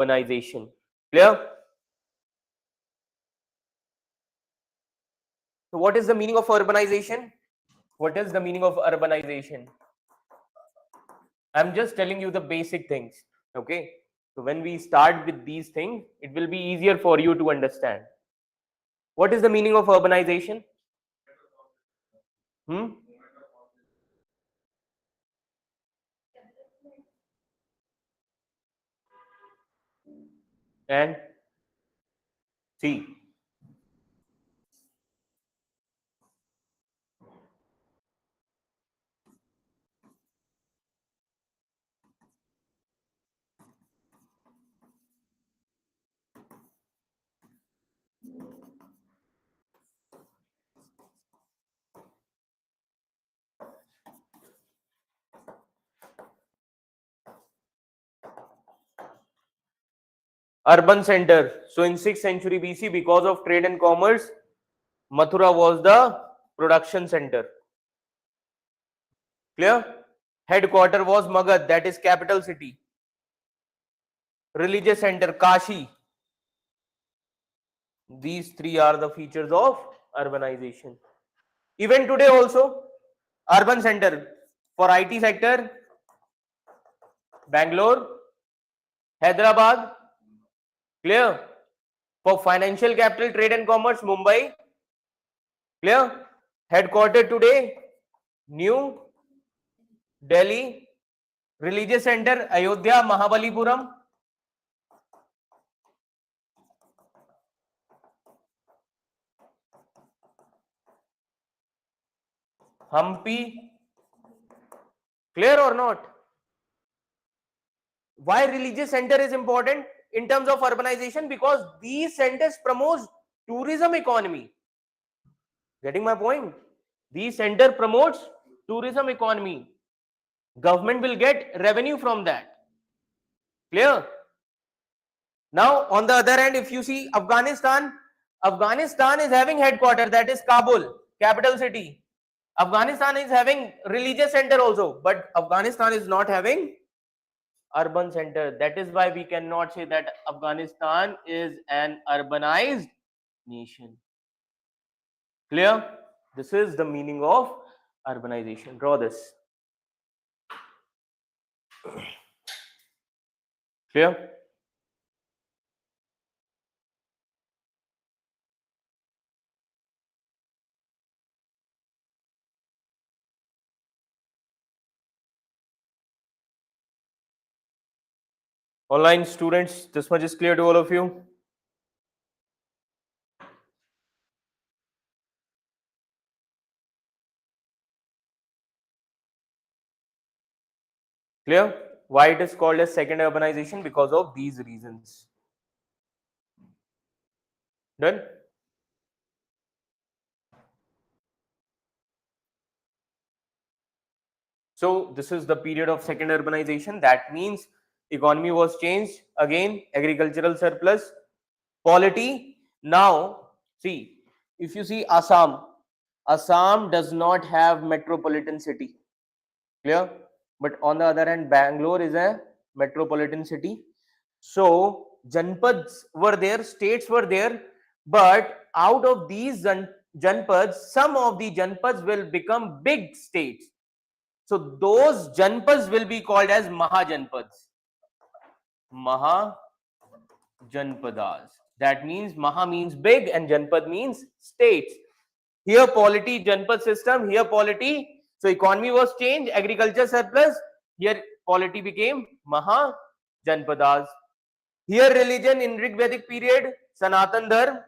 urbanization. Clear? So what is the meaning of urbanization? What is the meaning of urbanization? I'm just telling you the basic things. Okay. So when we start with these things, it will be easier for you to understand. What is the meaning of urbanization? And see, urban center. So in 6th century BC, because of trade and commerce, Mathura was the production center. Clear? Headquarter was Magad, that is capital city. Religious center, Kashi. These three are the features of urbanization. Even today also, urban center for IT sector, Bangalore, Hyderabad. Clear? For financial capital, trade and commerce, Mumbai. Clear? Headquarter today, New Delhi. Religious center, Ayodhya, Mahabalipuram. Hampi. Clear or not? Why religious center is important in terms of urbanization? Because these centers promote tourism economy. Getting my point? These center promotes tourism economy. Government will get revenue from that. Clear? Now, on the other hand, if you see Afghanistan, Afghanistan is having headquarters, that is Kabul, capital city. Afghanistan is having religious center also, but Afghanistan is not having urban center. That is why we cannot say that Afghanistan is an urbanized nation. Clear? This is the meaning of urbanization. Draw this. Clear? Online students, this much is clear to all of you? Clear? Why it is called as second urbanization? Because of these reasons. Done? So this is the period of second urbanization. That means economy was changed. Again, agricultural surplus, polity. Now, see, if you see Assam, Assam does not have metropolitan city. Clear? But on the other hand, Bangalore is a metropolitan city. So janpads were there, states were there, but out of these janpads, some of the janpads will become big states. So those janpads will be called as Mahajanpads. Mahajanpadas. That means Maha means big and Janpad means states. Here polity, Janpad system, here polity. So economy was changed, agriculture surplus. Here polity became Mahajanpadas. Here religion in Rig Vedic period, Sanatan Dharma.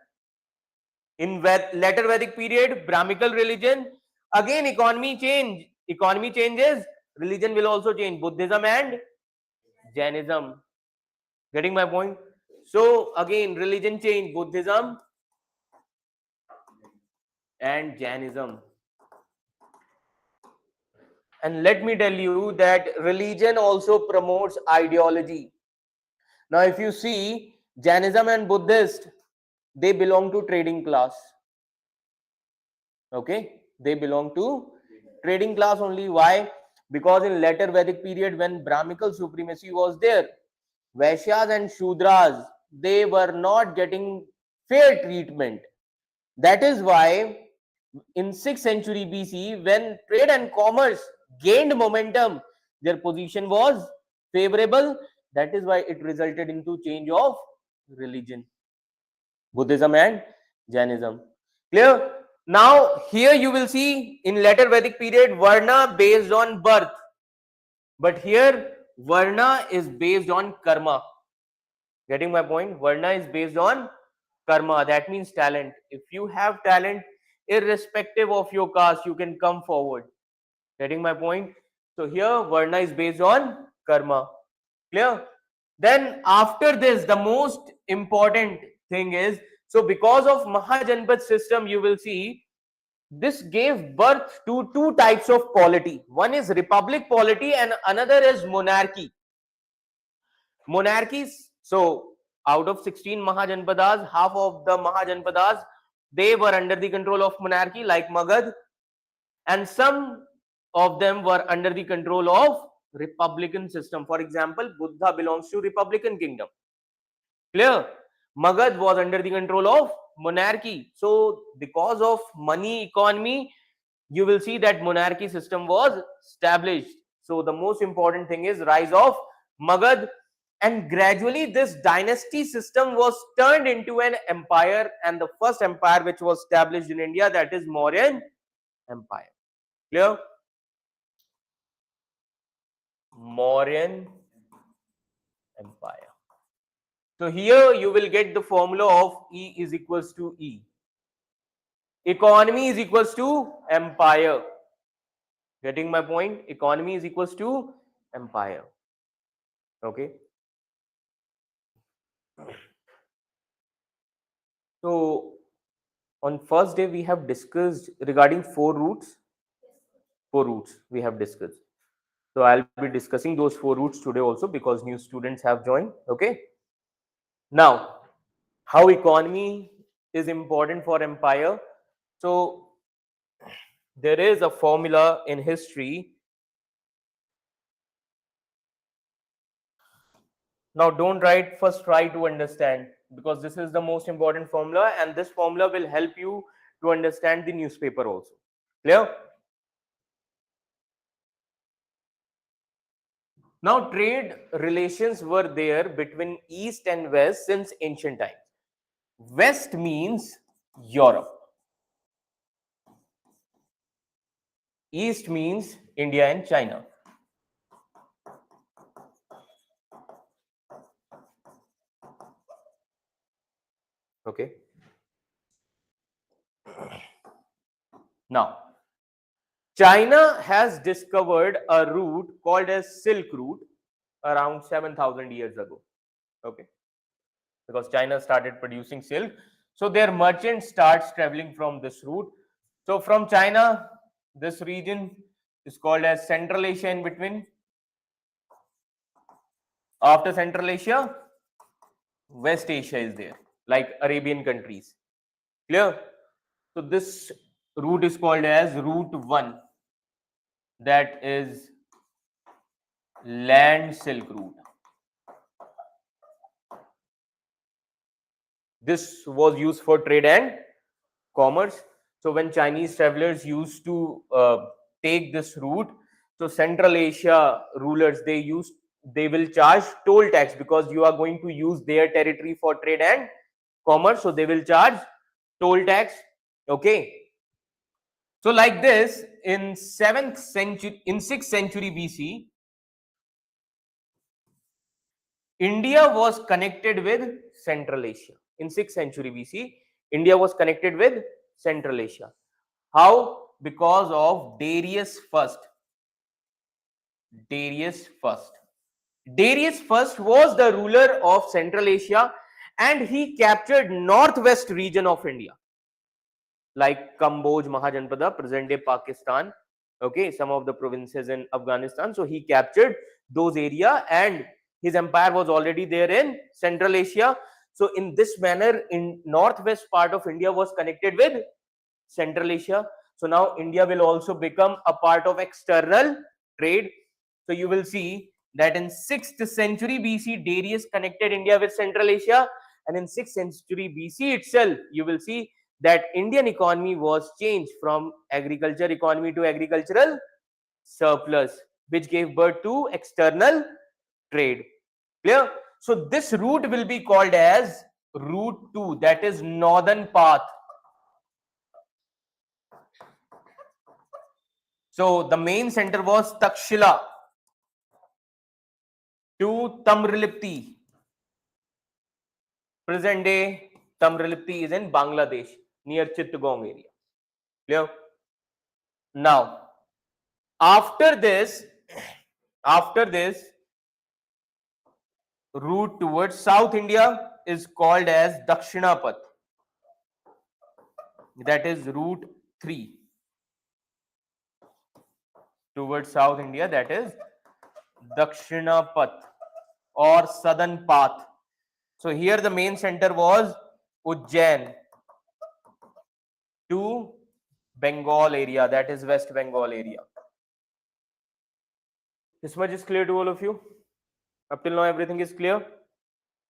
In later Vedic period, Brahmical religion. Again economy change. Economy changes, religion will also change. Buddhism and Jainism. Getting my point? So again, religion change, Buddhism and Jainism. And let me tell you that religion also promotes ideology. Now, if you see Jainism and Buddhist, they belong to trading class. Okay, they belong to trading class only. Why? Because in later Vedic period, when Brahmical supremacy was there, Vaishyas and Shudras, they were not getting fair treatment. That is why in 6th century BC, when trade and commerce gained momentum, their position was favorable. That is why it resulted into change of religion, Buddhism and Jainism. Clear? Now here you will see in later Vedic period Varna based on birth, but here Varna is based on karma. Getting my point? Varna is based on karma. That means talent. If you have talent, irrespective of your caste, you can come forward. Getting my point? So here Varna is based on karma. Clear? Then after this, the most important thing is, so because of Mahajanpat system, you will see this gave birth to two types of polity. One is republic polity and another is monarchy. Monarchies, so out of 16 Mahajanpadas, half of the Mahajanpadas, they were under the control of monarchy like Magad, and some of them were under the control of republican system. For example, Buddha belongs to republican kingdom. Clear? Magad was under the control of monarchy. So because of money economy, you will see that monarchy system was established. So the most important thing is rise of Magad, and gradually this dynasty system was turned into an empire, and the first empire which was established in India, that is Mauryan Empire. Clear? Mauryan Empire. So here you will get the formula of E is equals to E. Economy is equals to empire. Getting my point? Economy is equals to empire. Okay. So on first day we have discussed regarding four routes. Four routes we have discussed. So I'll be discussing those four routes today also because new students have joined. Okay. Now, how economy is important for empire. So there is a formula in history. Now don't write, first try to understand, because this is the most important formula, and this formula will help you to understand the newspaper also. Clear? Now trade relations were there between East and West since ancient times. West means Europe. East means India and China. Okay. Now, China has discovered a route called as Silk Route around 7,000 years ago. Okay. Because China started producing silk. So their merchants starts traveling from this route. So from China, this region is called as Central Asia in between. After Central Asia, West Asia is there, like Arabian countries. Clear? So this route is called as Route 1. That is Land Silk Route. This was used for trade and commerce. So when Chinese travelers used to take this route, so Central Asia rulers, they will charge toll tax because you are going to use their territory for trade and commerce. So they will charge toll tax. Okay. So like this, in 6th century BC, India was connected with Central Asia. In 6th century BC, India was connected with Central Asia. How? Because of Darius I. Darius I. Darius I was the ruler of Central Asia, and he captured northwest region of India, like Kamboj, Mahajanpada, present day Pakistan. Okay, some of the provinces in Afghanistan. So he captured those area, and his empire was already there in Central Asia. So in this manner, in northwest part of India was connected with Central Asia. So now India will also become a part of external trade. So you will see that in 6th century BC, Darius connected India with Central Asia, and in 6th century BC itself, you will see that Indian economy was changed from agriculture economy to agricultural surplus, which gave birth to external trade. Clear? So this route will be called as route 2, that is northern path. So the main center was Takshila to Tamrilipti. Present day Tamrilipti is in Bangladesh near Chittagong area. Clear? Now, after this route towards South India is called as Dakshinapath. That is route 3 towards South India, that is Dakshinapath or southern path. So here the main center was Ujjain to Bengal area, that is West Bengal area. This much is clear to all of you? Up till now everything is clear?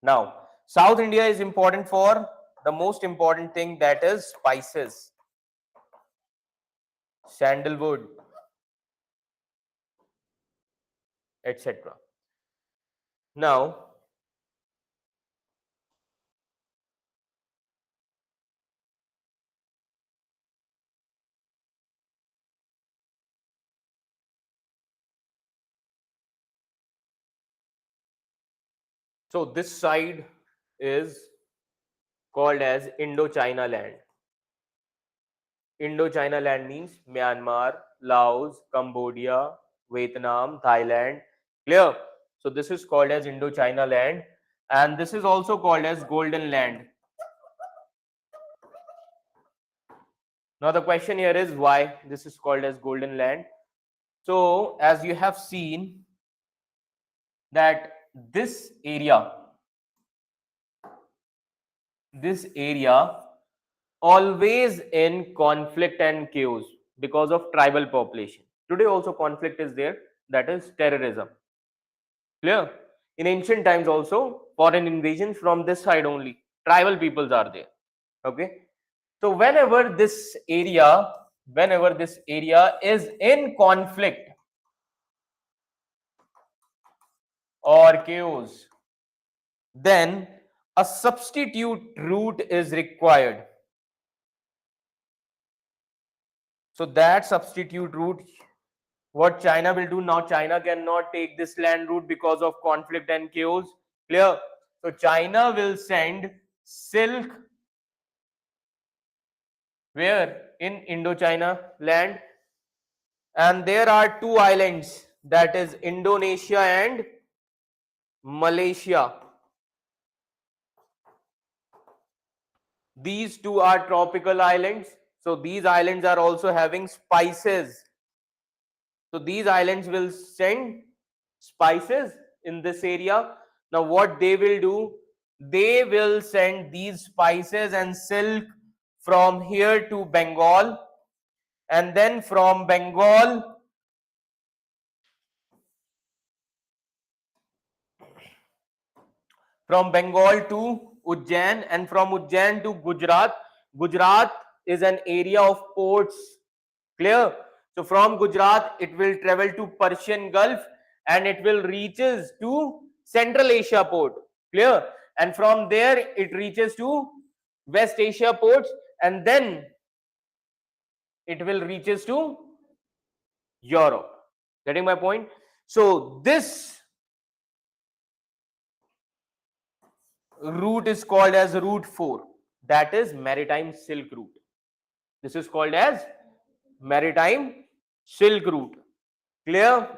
Now, South India is important for the most important thing, that is spices, sandalwood, etc. Now, so this side is called as Indochina land. Indochina land means Myanmar, Laos, Cambodia, Vietnam, Thailand. Clear? So this is called as Indochina land, and this is also called as Golden Land. Now the question here is why this is called as Golden Land. So as you have seen that this area always in conflict and chaos because of tribal population. Today also conflict is there, that is terrorism. Clear? In ancient times also foreign invasions from this side only, tribal peoples are there. Okay, so whenever this area is in conflict or chaos, then a substitute route is required. So that substitute route, what China will do now, China cannot take this land route because of conflict and chaos. Clear? So China will send silk where? In Indochina land, and there are two islands, that is Indonesia and Malaysia. These two are tropical islands. So these islands are also having spices. So these islands will send spices in this area. Now what they will do, they will send these spices and silk from here to Bengal, and then from Bengal to Ujjain, and from Ujjain to Gujarat. Gujarat is an area of ports. Clear? So from Gujarat it will travel to Persian Gulf and it will reaches to Central Asia port. Clear? And from there it reaches to West Asia ports, and then it will reaches to Europe. Getting my point? So this route is called as route 4, that is maritime silk route. This is called as maritime silk route. Clear?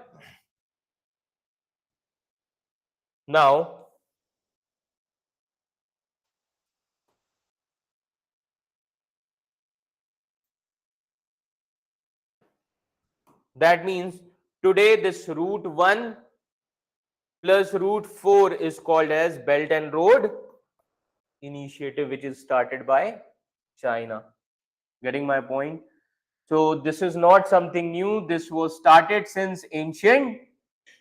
Now that means today this route 1 plus route 4 is called as Belt and Road Initiative, which is started by China. Getting my point? So this is not something new. This was started since ancient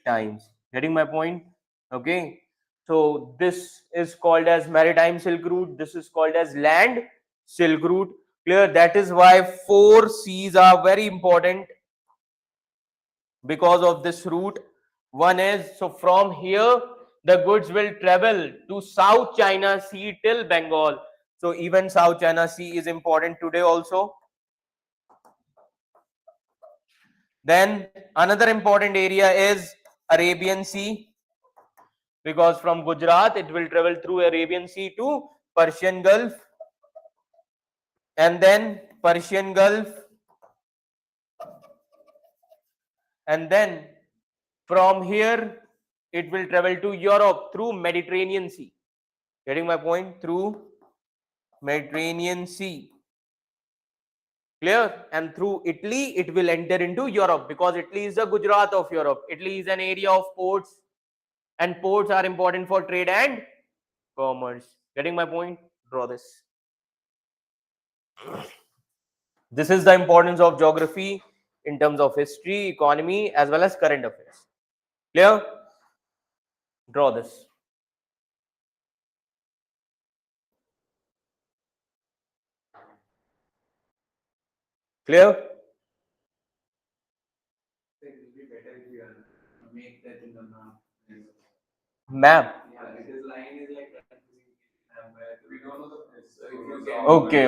times. Getting my point? Okay. So this is called as maritime Silk Route. This is called as land Silk Route. Clear? That is why 4 C's are very important because of this route. One is, so from here the goods will travel to South China Sea till Bengal. So even South China Sea is important today also. Then another important area is Arabian Sea, because from Gujarat it will travel through Arabian Sea to Persian Gulf, and then Persian Gulf, and then from here it will travel to Europe through Mediterranean Sea. Getting my point? Through Mediterranean Sea. Clear? And through Italy it will enter into Europe, because Italy is the Gujarat of Europe. Italy is an area of ports, and ports are important for trade and commerce. Getting my point? Draw this. This is the importance of geography in terms of history, economy, as well as current affairs. Clear? Draw this. Clear? Map. Okay.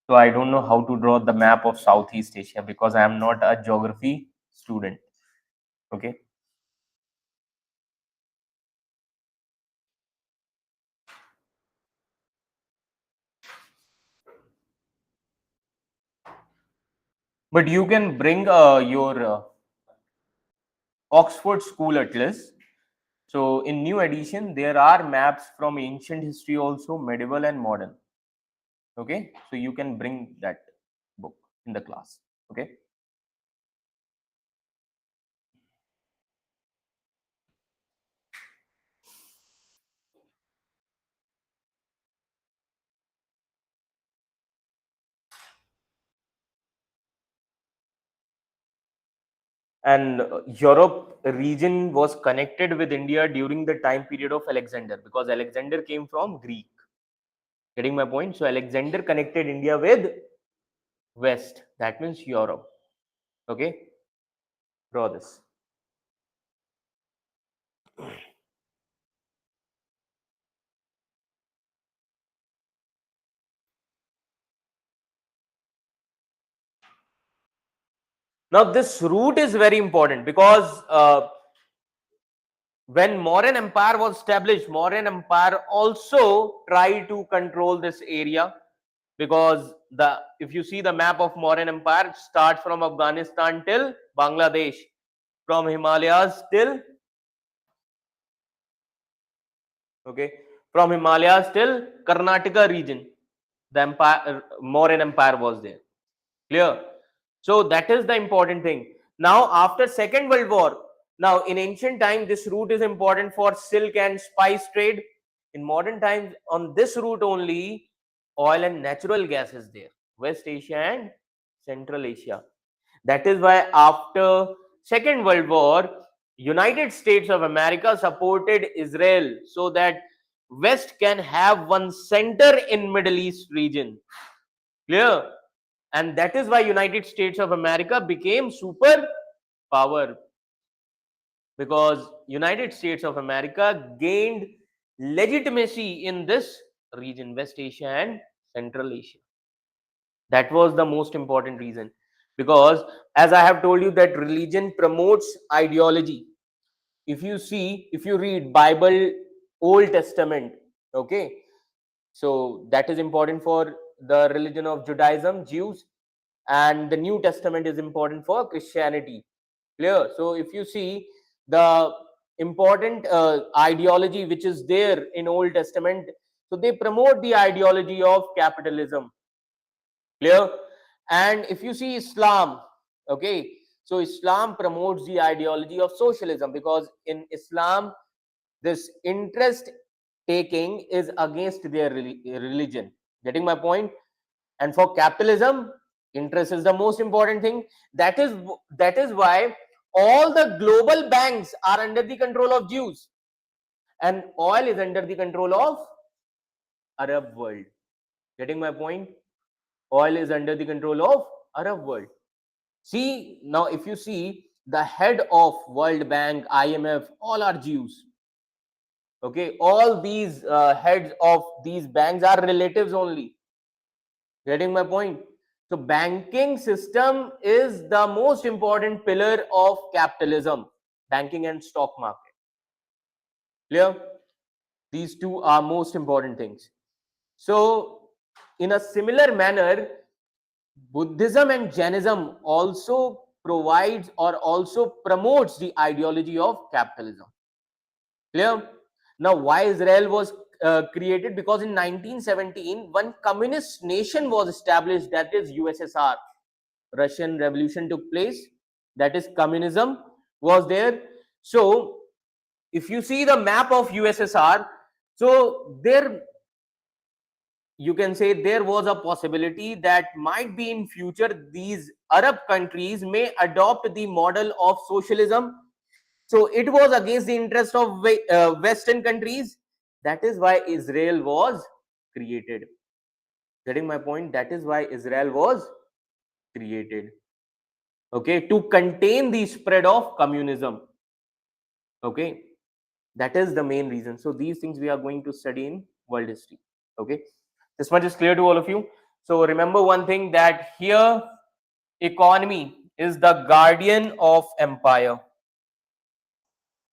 So I don't know how to draw the map of Southeast Asia because I am not a geography student. Okay. But you can bring your Oxford School Atlas. So in new edition, there are maps from ancient history also, medieval and modern. Okay. So you can bring that book in the class. Okay. And Europe region was connected with India during the time period of Alexander, because Alexander came from Greek. Getting my point? So Alexander connected India with West. That means Europe. Okay. Draw this. Now this route is very important because when Mauryan Empire was established, Mauryan Empire also tried to control this area, because if you see the map of Mauryan Empire, it starts from Afghanistan till Bangladesh, from Himalayas till from Himalayas till Karnataka region. The empire, Mauryan Empire was there. Clear? So that is the important thing. Now after Second World War, now in ancient time this route is important for silk and spice trade. In modern times, on this route only oil and natural gas is there. West Asia and Central Asia. That is why after Second World War, United States of America supported Israel so that West can have one center in Middle East region. Clear? And that is why United States of America became super power, because United States of America gained legitimacy in this region, West Asia and Central Asia. That was the most important reason, because as I have told you that religion promotes ideology. If you read Bible, Old Testament, okay, so that is important for the religion of Judaism, Jews, and the New Testament is important for Christianity. Clear? So if you see the important ideology which is there in Old Testament, so they promote the ideology of capitalism. Clear? And if you see Islam, okay, so Islam promotes the ideology of socialism, because in Islam this interest taking is against their religion. Getting my point? And for capitalism, interest is the most important thing. That is why all the global banks are under the control of Jews, and oil is under the control of Arab world. Getting my point? Oil is under the control of Arab world. See, now if you see, the head of World Bank, IMF, all are Jews. Okay, all these heads of these banks are relatives only. Getting my point? So banking system is the most important pillar of capitalism, banking and stock market. Clear? These two are most important things. So in a similar manner, Buddhism and Jainism also provides or also promotes the ideology of capitalism. Clear? Now, why Israel was created? Because in 1917, one communist nation was established, that is USSR. Russian Revolution took place, that is communism was there. So, if you see the map of USSR, so there you can say there was a possibility that might be in future these Arab countries may adopt the model of socialism. So it was against the interest of Western countries. That is why Israel was created. Getting my point? That is why Israel was created. Okay, to contain the spread of communism. Okay, that is the main reason. So these things we are going to study in world history. Okay, this much is clear to all of you. So remember one thing, that here economy is the guardian of empire.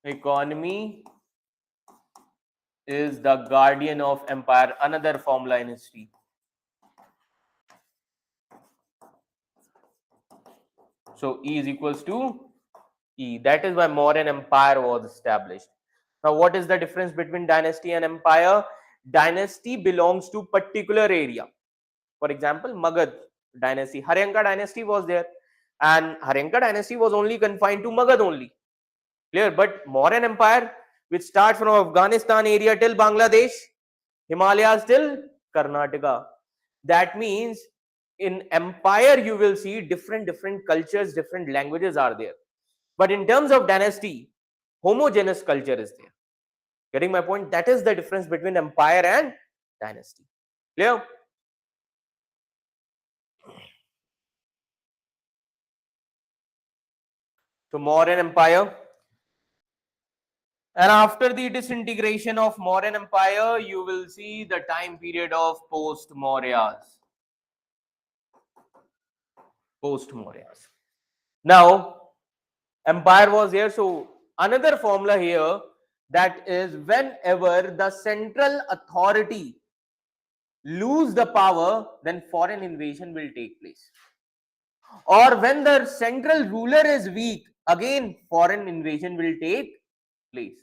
Economy is the guardian of empire. Another formula in history. So E is equals to E. That is why Mauryan Empire was established. Now, what is the difference between dynasty and empire? Dynasty belongs to particular area. For example, Magad dynasty, Haryanka dynasty was there, and Haryanka dynasty was only confined to Magad only. Clear? But Mauryan Empire, which starts from Afghanistan area till Bangladesh, Himalayas till Karnataka. That means in empire you will see different cultures, different languages are there. But in terms of dynasty, homogeneous culture is there. Getting my point? That is the difference between empire and dynasty. Clear? So Mauryan Empire. And after the disintegration of Mauryan Empire, you will see the time period of post-Mauryas. Post-Mauryas. Now, empire was here. So another formula here, that is whenever the central authority lose the power, then foreign invasion will take place. Or when the central ruler is weak, again foreign invasion will take place.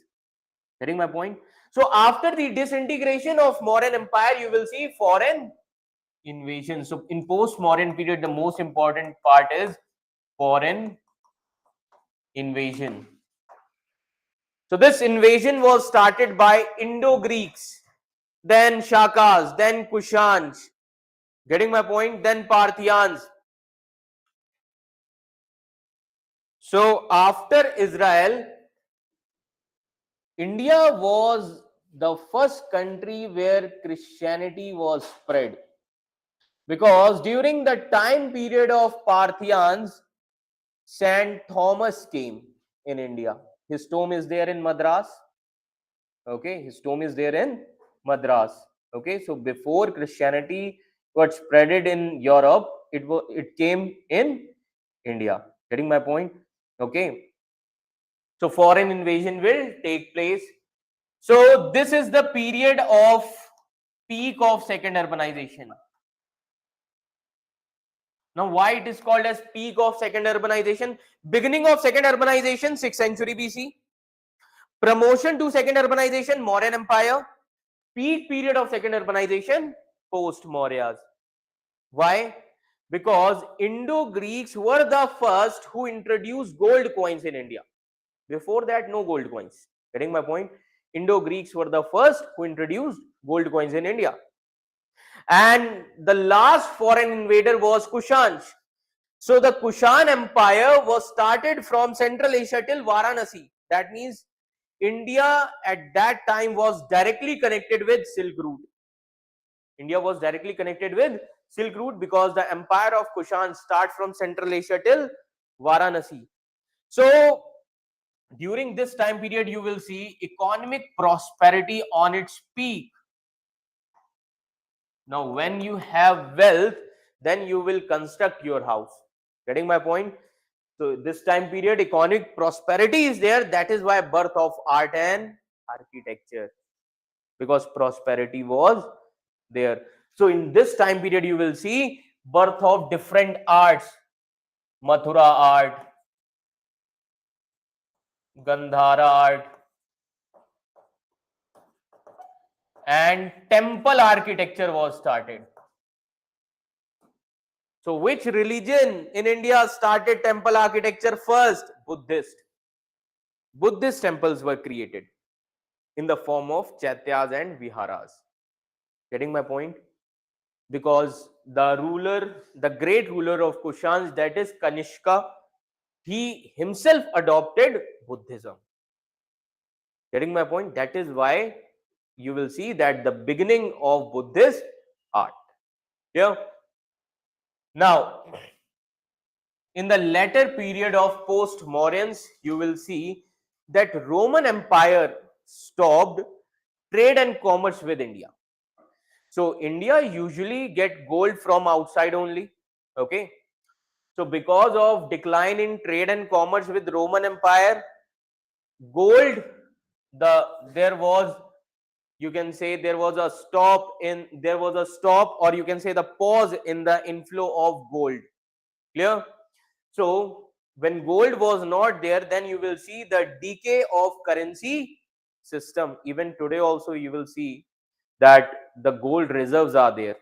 Getting my point? So after the disintegration of Mauryan Empire, you will see foreign invasion. So in post-Mauryan period, the most important part is foreign invasion. So this invasion was started by Indo-Greeks, then Shakas, then Kushans. Getting my point? Then Parthians. So after Israel, India was the first country where Christianity was spread. Because during the time period of Parthians, Saint Thomas came in India. His tomb is there in Madras. Okay, his tomb is there in Madras. Okay, so before Christianity got spreaded in Europe, it came in India. Getting my point? Okay. So foreign invasion will take place. So this is the period of peak of second urbanization. Now, why it is called as peak of second urbanization? Beginning of second urbanization, 6th century BC. Promotion to second urbanization, Mauryan Empire. Peak period of second urbanization, post-Mauryas. Why? Because Indo-Greeks were the first who introduced gold coins in India. Before that, no gold coins. Getting my point? Indo-Greeks were the first who introduced gold coins in India. And the last foreign invader was Kushans. So the Kushan Empire was started from Central Asia till Varanasi. That means India at that time was directly connected with Silk Route. India was directly connected with Silk Route because the empire of Kushan starts from Central Asia till Varanasi. So during this time period, you will see economic prosperity on its peak. Now, when you have wealth, then you will construct your house. Getting my point? So this time period, economic prosperity is there. That is why birth of art and architecture, because prosperity was there. So in this time period, you will see birth of different arts: Mathura art, Gandhara art, and temple architecture was started. So which religion in India started temple architecture first? Buddhist. Buddhist temples were created in the form of chaityas and viharas. Getting my point? Because the ruler, the great ruler of Kushans, that is Kanishka, he himself adopted Buddhism. Getting my point? That is why you will see that the beginning of Buddhist art. Yeah. Now, in the latter period of post-Mauryans, you will see that Roman Empire stopped trade and commerce with India. So India usually get gold from outside only. Okay. So because of decline in trade and commerce with Roman Empire, gold, there was, you can say, there was a stop, or you can say the pause in the inflow of gold. Clear? So when gold was not there, then you will see the decay of currency system. Even today also you will see that the gold reserves are there.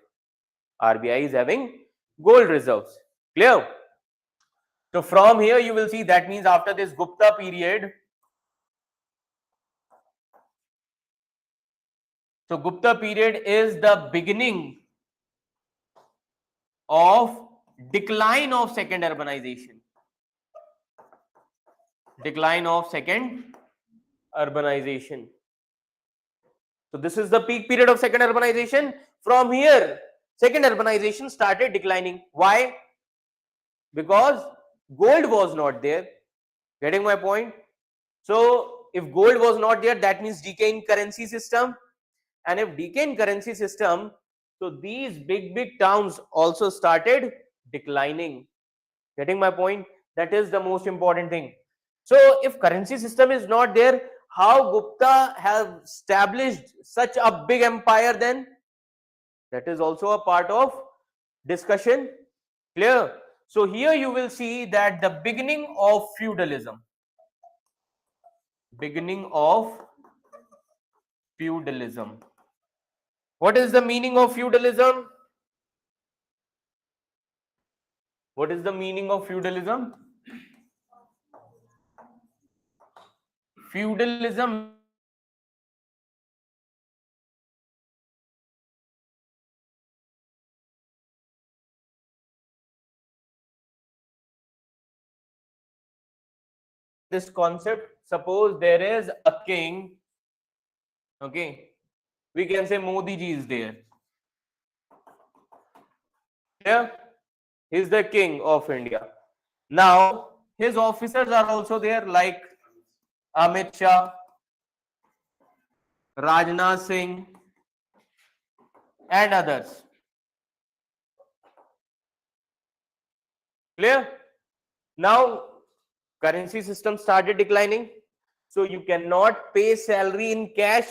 RBI is having gold reserves. Clear? So from here you will see, that means after this Gupta period, so Gupta period is the beginning of decline of second urbanization. Decline of second urbanization. So this is the peak period of second urbanization. From here, second urbanization started declining. Why? Because gold was not there. Getting my point? So if gold was not there, that means decay in currency system. And if decay in currency system, so these big towns also started declining. Getting my point? That is the most important thing. So if currency system is not there, how Gupta have established such a big empire then? That is also a part of discussion. Clear? So here you will see that the beginning of feudalism. Beginning of feudalism. What is the meaning of feudalism? What is the meaning of feudalism? Feudalism this concept. Suppose there is a king, okay, we can say Modi ji is there. Yeah, he is the king of India. Now his officers are also there, like Amit Shah, Rajnath Singh, and others. Clear? Now currency system started declining, so you cannot pay salary in cash.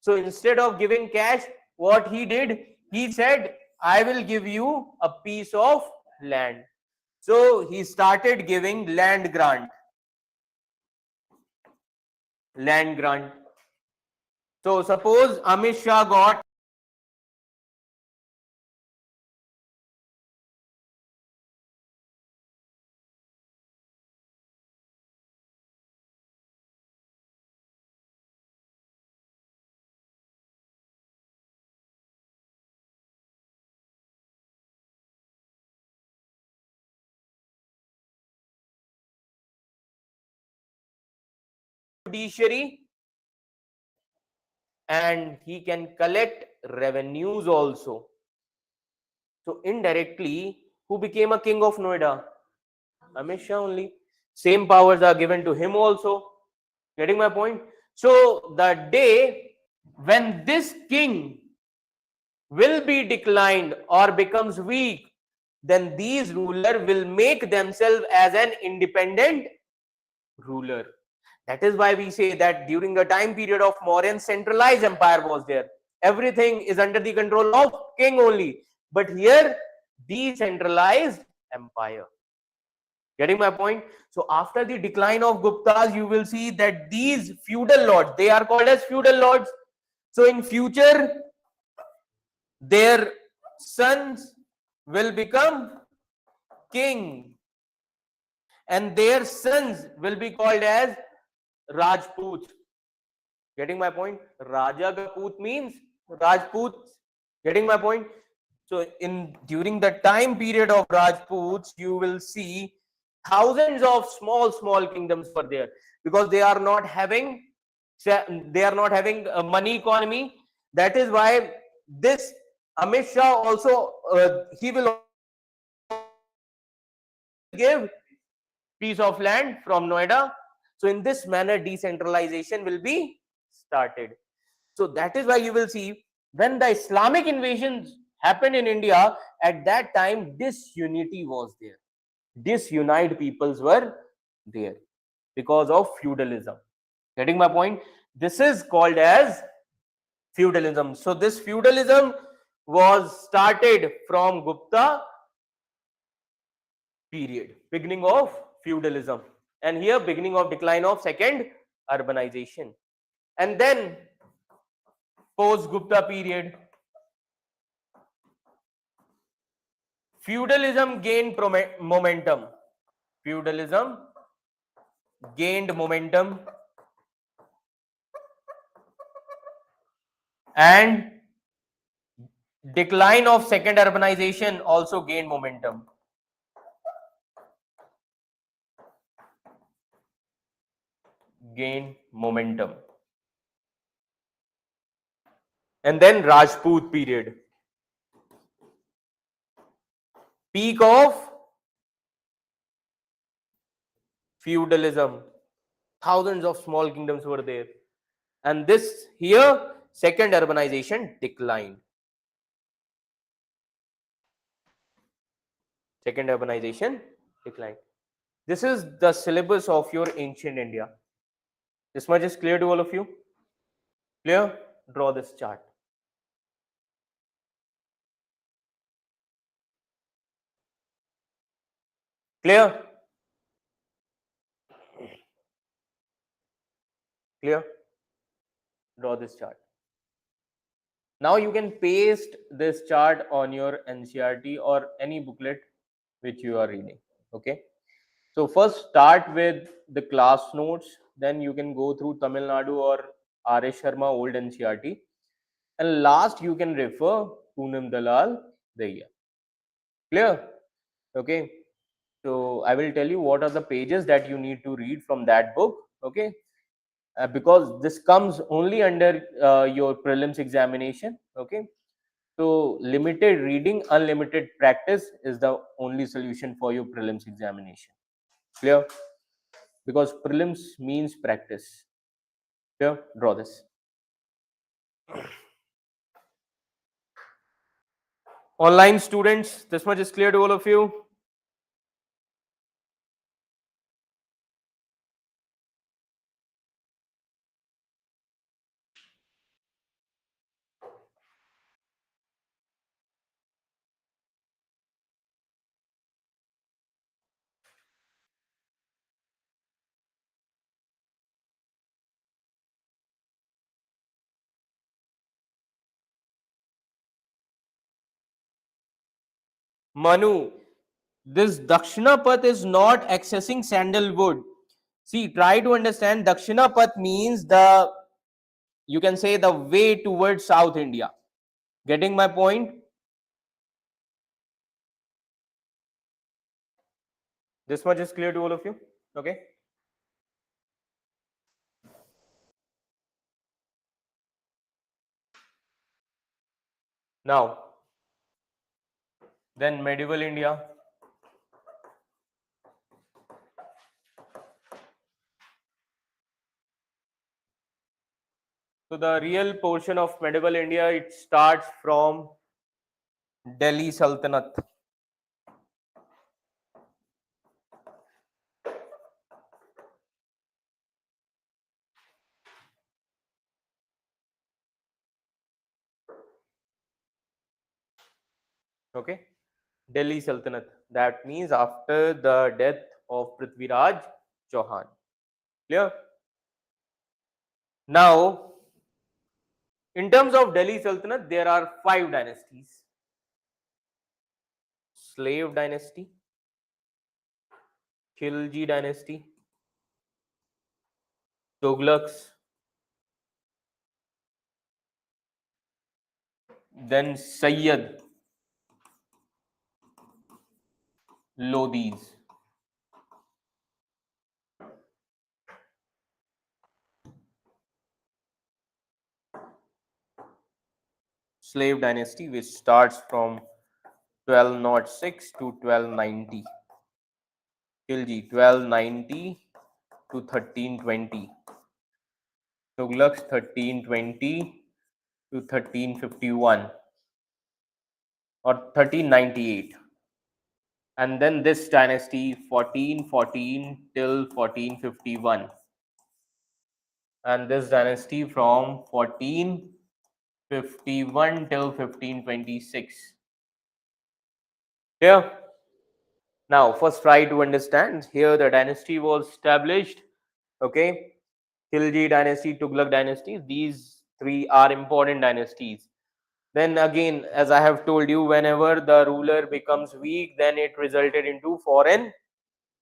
So instead of giving cash, what he did, he said, I will give you a piece of land. So he started giving land grant. Land grant. So suppose Amit Shah got judiciary, and he can collect revenues also. So indirectly, who became a king of Noida? Amit Shah only. Same powers are given to him also. Getting my point? So the day when this king will be declined or becomes weak, then these ruler will make themselves as an independent ruler. That is why we say that during the time period of Mauryan, centralized empire was there. Everything is under the control of king only. But here, decentralized empire. Getting my point? So after the decline of Guptas, you will see that these feudal lords, they are called as feudal lords. So in future, their sons will become king, and their sons will be called as Rajput. Getting my point? Raja Kaput means Rajput. Getting my point? So in during the time period of Rajputs, you will see thousands of small kingdoms were there, because they are not having a money economy. That is why this Amit Shah also he will give piece of land from Noida. So in this manner, decentralization will be started. So that is why you will see when the Islamic invasions happened in India, at that time disunity was there. Disunited peoples were there because of feudalism. Getting my point? This is called as feudalism. So this feudalism was started from Gupta period, beginning of feudalism, and here beginning of decline of second urbanization. And then post Gupta period, feudalism gained momentum. Feudalism gained momentum, and decline of second urbanization also gained momentum. Gained momentum. And then Rajput period. Peak of feudalism. Thousands of small kingdoms were there. And this here, second urbanization declined. Second urbanization declined. This is the syllabus of your ancient India. This much is clear to all of you? Clear? Draw this chart. Clear? Clear? Draw this chart. Now you can paste this chart on your NCRT or any booklet which you are reading. Okay. So first start with the class notes, then you can go through Tamil Nadu or R.S. Sharma old NCRT, and last you can refer Poonam Dalal Daya. Clear? Okay. So I will tell you what are the pages that you need to read from that book. Okay. Because this comes only under your prelims examination. Okay. So limited reading, unlimited practice is the only solution for your prelims examination. Clear? Because prelims means practice. Clear? Draw this. Online students, this much is clear to all of you. Manu, this Dakshinapath is not accessing sandalwood. See, try to understand. Dakshinapath means the, you can say, the way towards South India. Getting my point? This much is clear to all of you. Okay. Now, then medieval India. So the real portion of medieval India, it starts from Delhi Sultanate. Okay, Delhi Sultanate. That means after the death of Prithviraj Chauhan. Clear? Now, in terms of Delhi Sultanate, there are 5 dynasties. Slave dynasty, Khilji dynasty, Tughlaqs, then Sayyid, Lodhis. Slave dynasty, which starts from 1206 to 1290. Khilji 1290 to 1320. Tughlaqs 1320 to 1351 or 1398. And then this dynasty 1414 till 1451. And this dynasty from 1451 till 1526. Here, now first try to understand. Here the dynasty was established. Okay, Khilji dynasty, Tughlaq dynasty. These 3 are important dynasties. Then again, as I have told you, whenever the ruler becomes weak, then it resulted into foreign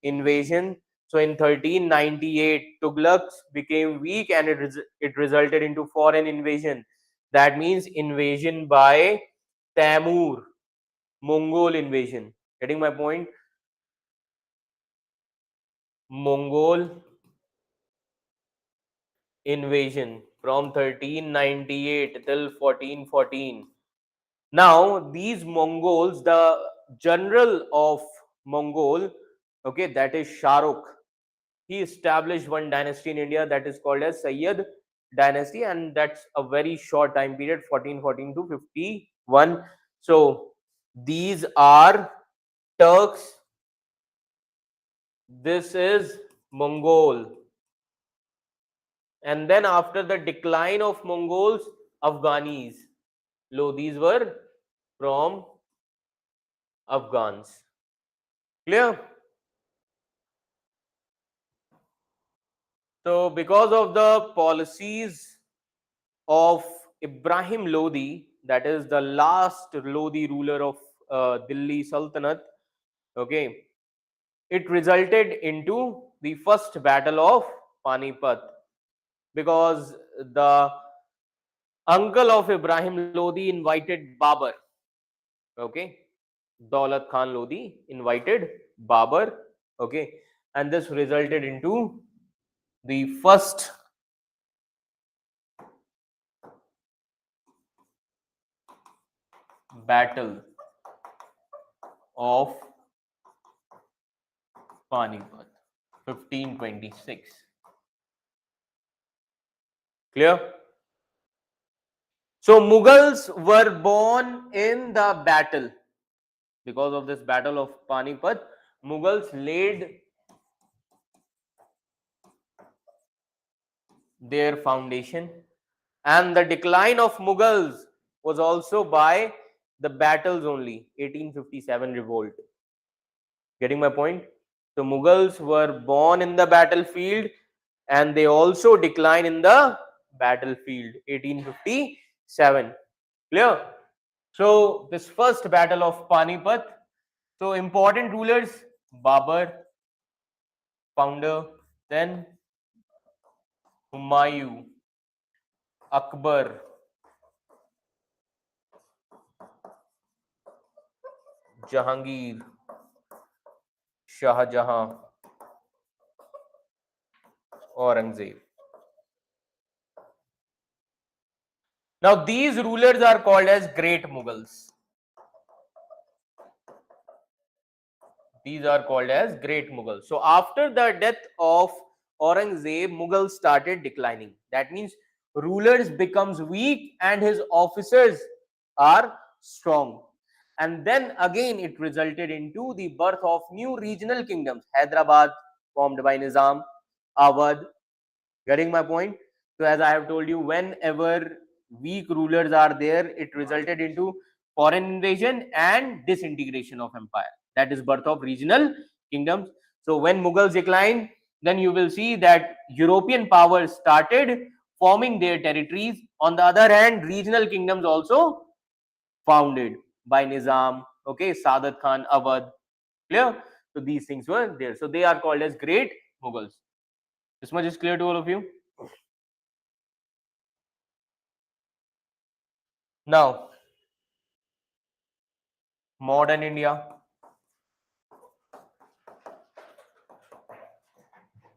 invasion. So in 1398, Tughlaqs became weak and it resulted into foreign invasion. That means invasion by Tamur, Mongol invasion. Getting my point? Mongol invasion from 1398 till 1414. Now, these Mongols, the general of Mongol, okay, that is Shahrukh, he established one dynasty in India that is called as Sayyid dynasty, and that's a very short time period, 1414 to 51. So, these are Turks, this is Mongol. And then after the decline of Mongols, Afghanis. Lodhis were from Afghans. Clear? So, because of the policies of Ibrahim Lodi, that is the last Lodi ruler of Delhi Sultanate, okay, it resulted into the first battle of Panipat, because the uncle of Ibrahim Lodi invited Babur, okay, Daulat Khan Lodi invited Babur, okay, and this resulted into the first battle of Panipat, 1526. Clear? So Mughals were born in the battle. Because of this battle of Panipat, Mughals laid their foundation, and the decline of Mughals was also by the battles only. 1857 revolt. Getting my point? So Mughals were born in the battlefield and they also decline in the battlefield. 1857. Clear? So this first battle of Panipat. So important rulers: Babur, founder, then Humayun, Akbar, Jahangir, Shah Jahan, Aurangzeb. Now these rulers are called as great Mughals. These are called as great Mughals. So after the death of Aurangzeb, Mughals started declining. That means rulers becomes weak and his officers are strong. And then again it resulted into the birth of new regional kingdoms. Hyderabad formed by Nizam, Awadh. Getting my point? So as I have told you, whenever weak rulers are there, it resulted into foreign invasion and disintegration of empire. That is birth of regional kingdoms. So when Mughals declined, then you will see that European powers started forming their territories. On the other hand, regional kingdoms also founded by Nizam, okay, Sadat Khan, Awadh. Clear? So these things were there. So they are called as great Mughals. This much is clear to all of you. Now, modern India,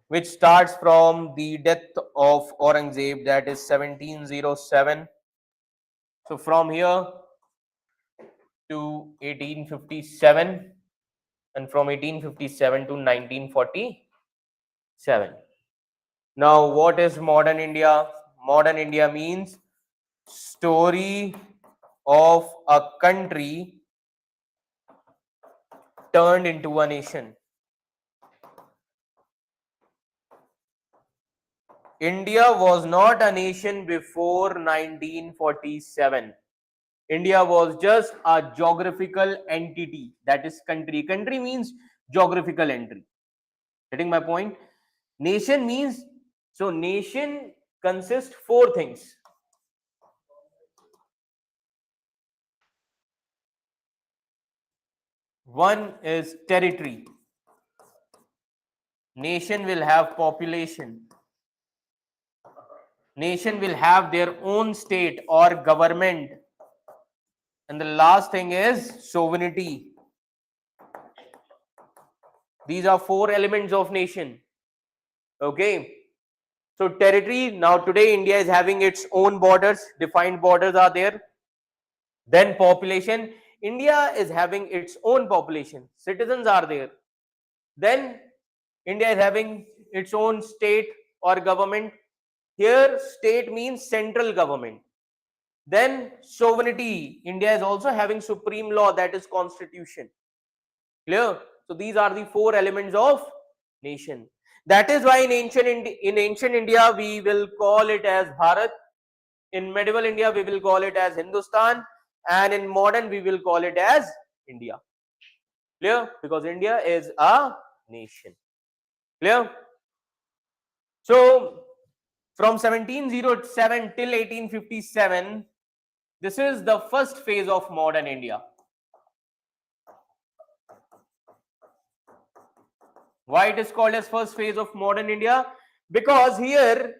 which starts from the death of Aurangzeb, that is 1707. So from here to 1857, and from 1857 to 1947. Now, what is modern India? Modern India means story of a country turned into a nation. India was not a nation before 1947. India was just a geographical entity, that is country. Country means geographical entry. Getting my point? Nation means, so nation consists four things. One is territory. Nation will have population. Nation will have their own state or government. And the last thing is sovereignty. These are four elements of nation. Okay. So territory, now today India is having its own borders, defined borders are there. Then population, India is having its own population, citizens are there. Then India is having its own state or government. Here state means central government. Then sovereignty, India is also having supreme law, that is constitution. Clear? So these are the four elements of nation. That is why in ancient India we will call it as Bharat. In medieval India we will call it as Hindustan, and in modern we will call it as India. Clear? Because India is a nation. Clear? So from 1707 till 1857, this is the first phase of modern India. Why it is called as first phase of modern India? Because here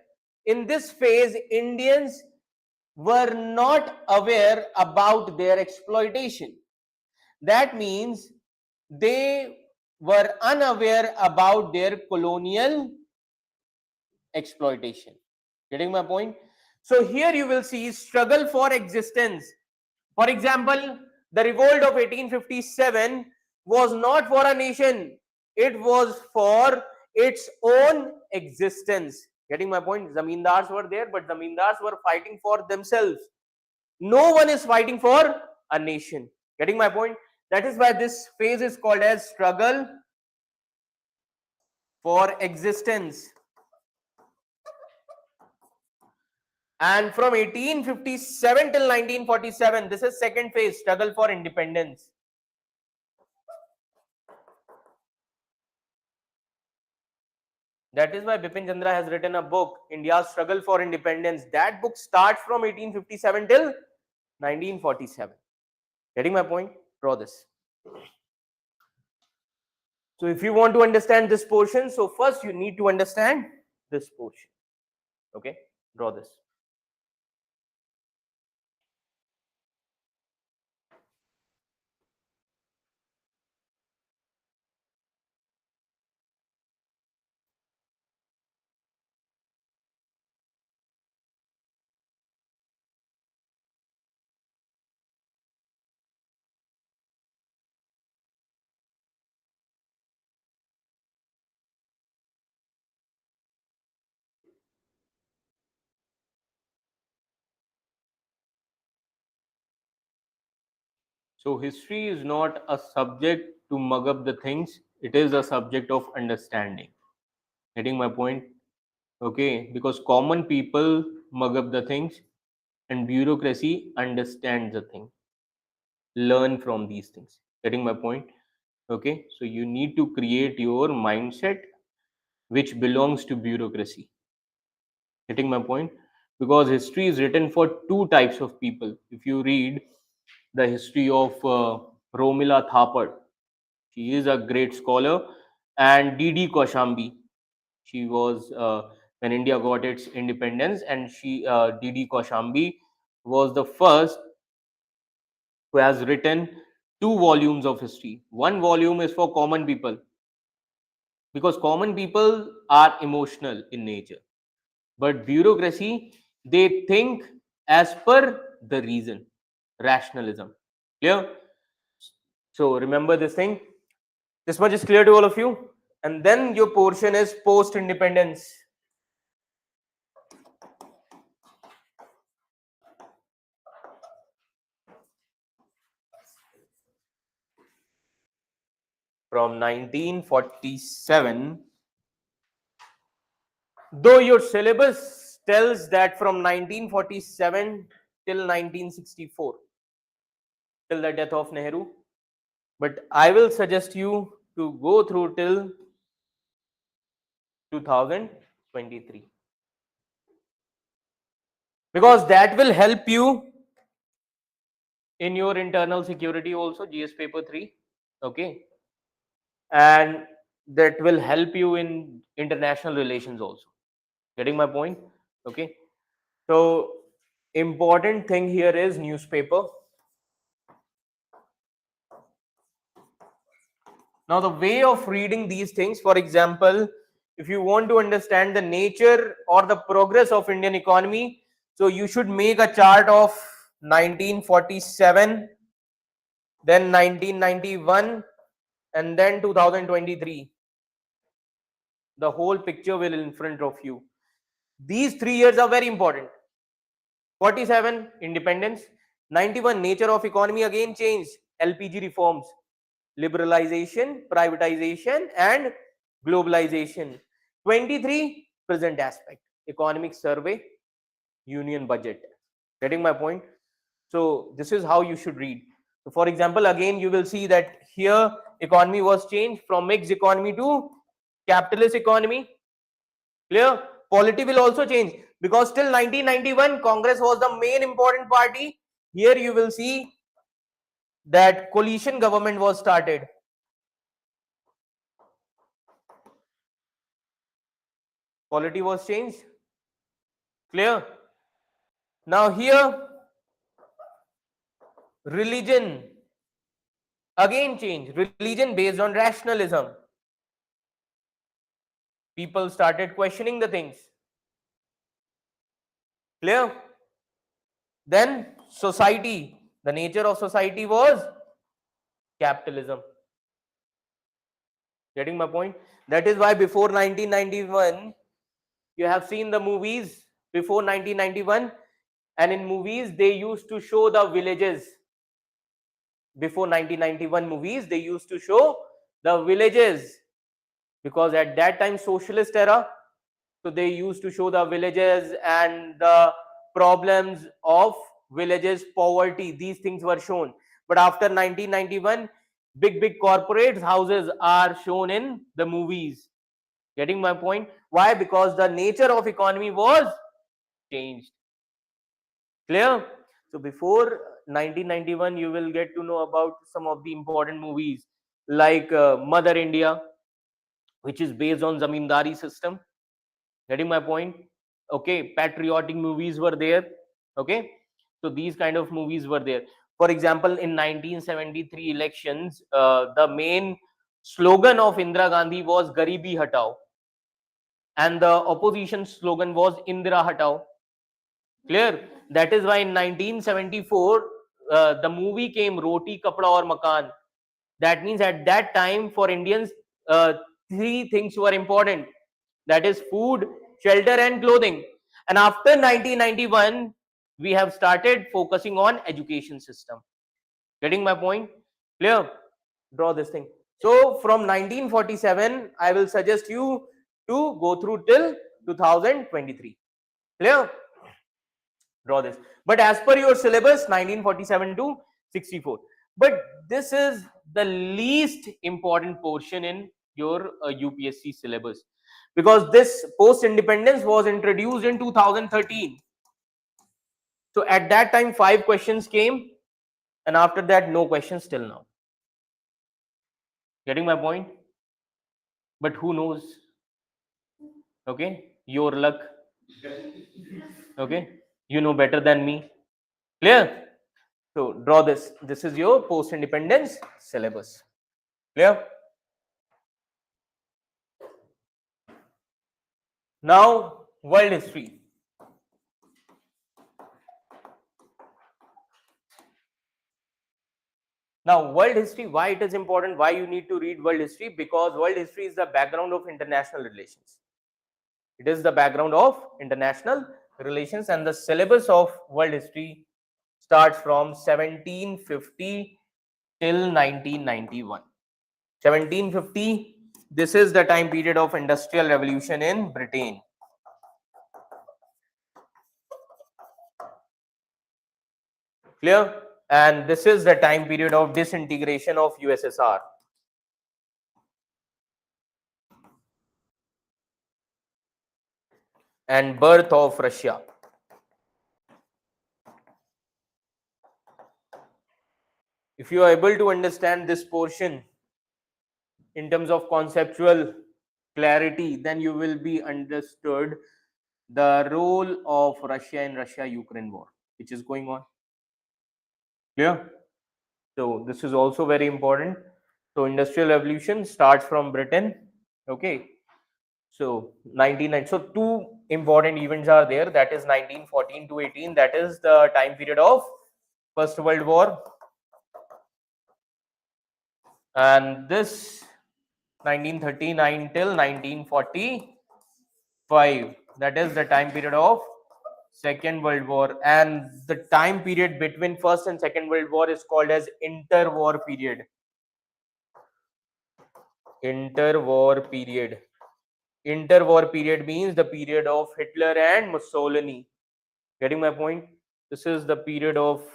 in this phase Indians were not aware about their exploitation. That means they were unaware about their colonial exploitation. Getting my point? So here you will see struggle for existence. For example, the revolt of 1857 was not for a nation, it was for its own existence. Getting my point? Zamindars were there, but Zamindars were fighting for themselves. No one is fighting for a nation. Getting my point? That is why this phase is called as struggle for existence. And from 1857 till 1947, this is second phase, struggle for independence. That is why Bipin Chandra has written a book, India's Struggle for Independence. That book starts from 1857 till 1947. Getting my point? Draw this. So if you want to understand this portion, so first you need to understand this portion. Okay, draw this. So history is not a subject to mug up the things, it is a subject of understanding. Getting my point? Okay, because common people mug up the things and bureaucracy understands the thing. Learn from these things. Getting my point? Okay, so you need to create your mindset which belongs to bureaucracy. Getting my point? Because history is written for two types of people. If you read the history of Romila Thapar, she is a great scholar, and D.D. Kaushambi, she was when India got its independence, and D.D. Kaushambi was the first who has written two volumes of history. One volume is for common people, because common people are emotional in nature, but bureaucracy, they think as per the reason, rationalism. Clear? So remember this thing. This much is clear to all of you. And then your portion is post independence. From 1947, though your syllabus tells that from 1947 till 1964, till the death of Nehru, but I will suggest you to go through till 2023, because that will help you in your internal security also, GS paper 3. Okay, and that will help you in international relations also. Getting my point? Okay, so important thing here is newspaper. Now the way of reading these things, for example, if you want to understand the nature or the progress of Indian economy, so you should make a chart of 1947, then 1991, and then 2023. The whole picture will in front of you. These 3 years are very important. 47, independence. 91, nature of economy again changed. LPG reforms, liberalization, privatization, and globalization. 23, present aspect, economic survey, union budget. Getting my point? So this is how you should read. So for example, again you will see that here economy was changed from mixed economy to capitalist economy. Clear? Polity will also change, because till 1991 Congress was the main important party. Here you will see that coalition government was started. Polity was changed. Clear? Now here religion again changed. Religion based on rationalism. People started questioning the things. Clear? Then society. The nature of society was capitalism. Getting my point? That is why before 1991, you have seen the movies before 1991, and in movies they used to show the villages. Before 1991 movies, they used to show the villages, because at that time socialist era, so they used to show the villages and the problems of villages, poverty, these things were shown. But after 1991, big corporate houses are shown in the movies. Getting my point? Why? Because the nature of economy was changed. Clear? So before 1991, you will get to know about some of the important movies like Mother India, which is based on zamindari system. Getting my point? Okay, patriotic movies were there. Okay, so these kind of movies were there. For example, in 1973 elections, the main slogan of Indira Gandhi was Garibi Hatao, and the opposition slogan was Indira Hatao. Clear? That is why in 1974, the movie came Roti, Kapda aur Makan. That means at that time for Indians, three things were important. That is food, shelter, and clothing. And after 1991, we have started focusing on education system. Getting my point? Clear? Draw this thing. So from 1947, I will suggest you to go through till 2023. Clear? Draw this. But as per your syllabus, 1947 to 64. But this is the least important portion in your UPSC syllabus, because this post independence was introduced in 2013. So at that time 5 questions came, and after that no questions till now. Getting my point? But who knows? Okay, your luck. Okay, you know better than me. Clear? So draw this. This is your post independence syllabus. Clear? Now world history. Now world history, why it is important, why you need to read world history? Because world history is the background of international relations. It is the background of international relations, and the syllabus of world history starts from 1750 till 1991. 1750, this is the time period of industrial revolution in Britain. Clear? And this is the time period of disintegration of USSR. And birth of Russia. If you are able to understand this portion in terms of conceptual clarity, then you will be understood the role of Russia in Russia-Ukraine war, which is going on. Clear? So this is also very important. So industrial revolution starts from Britain. Okay. So 1990. So two important events are there. That is 1914 to 18. That is the time period of First World War. And this 1939 till 1945. That is the time period of Second World War. And the time period between First and Second World War is called as interwar period. Interwar period. Interwar period means the period of Hitler and Mussolini. Getting my point? This is the period of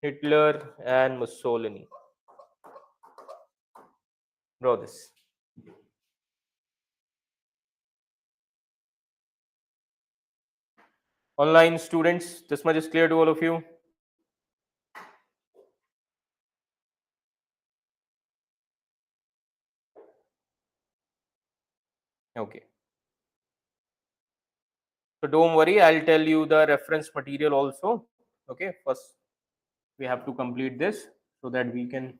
Hitler and Mussolini. Draw this. Online students, this much is clear to all of you? Okay. So don't worry, I'll tell you the reference material also. Okay, first we have to complete this so that we can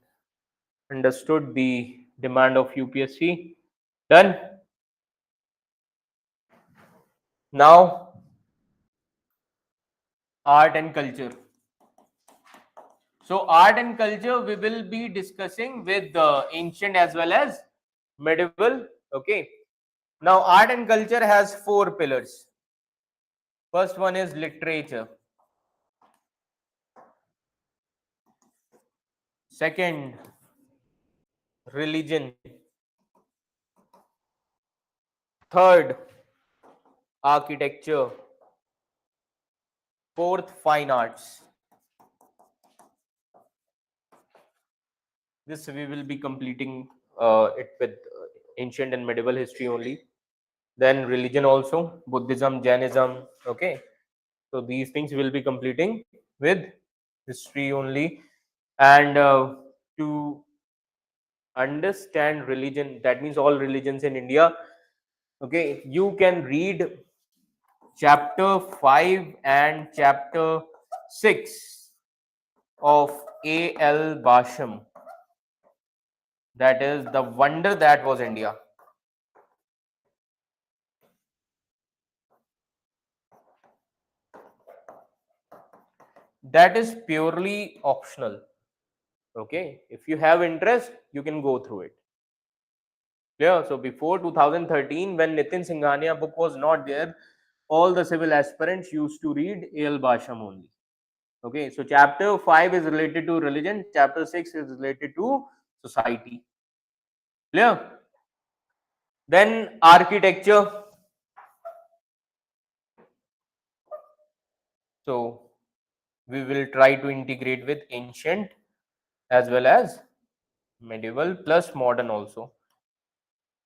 understood the demand of UPSC. Done. Now art and culture. So art and culture we will be discussing with the ancient as well as medieval. Okay. Now art and culture has 4 pillars. First one is literature. Second, religion. Third, architecture. Fourth, fine arts. This we will be completing it with ancient and medieval history only. Then religion also, Buddhism, Jainism. Okay. So these things will be completing with history only. And to understand religion, that means all religions in India. Okay, you can read chapter 5 and chapter 6 of A.L. Basham. That is The Wonder That Was India. That is purely optional. Okay, if you have interest, you can go through it. Clear? So before 2013, when Nitin Singhania book was not there, all the civil aspirants used to read A.L. Basham only. Okay, so chapter 5 is related to religion, chapter 6 is related to society. Clear? Then architecture. So we will try to integrate with ancient as well as medieval plus modern also.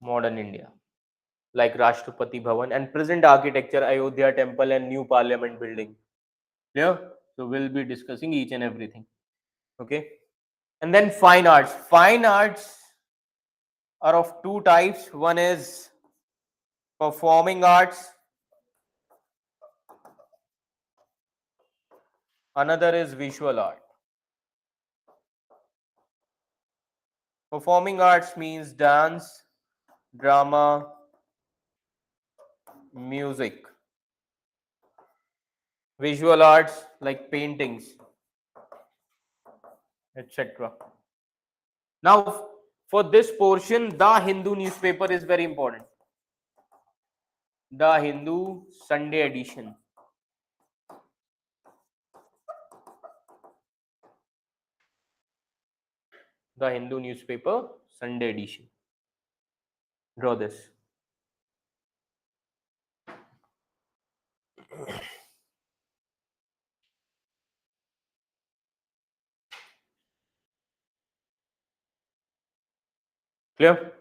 Modern India, like Rashtrapati Bhavan and present architecture, Ayodhya temple and new parliament building. Clear? So we'll be discussing each and everything. Okay. And then fine arts. Fine arts are of two types. One is performing arts, another is visual art. Performing arts means dance, drama, music. Visual arts like paintings, etc. Now, for this portion, the Hindu newspaper is very important. The Hindu Sunday edition. The Hindu newspaper Sunday edition. Draw this. Clear?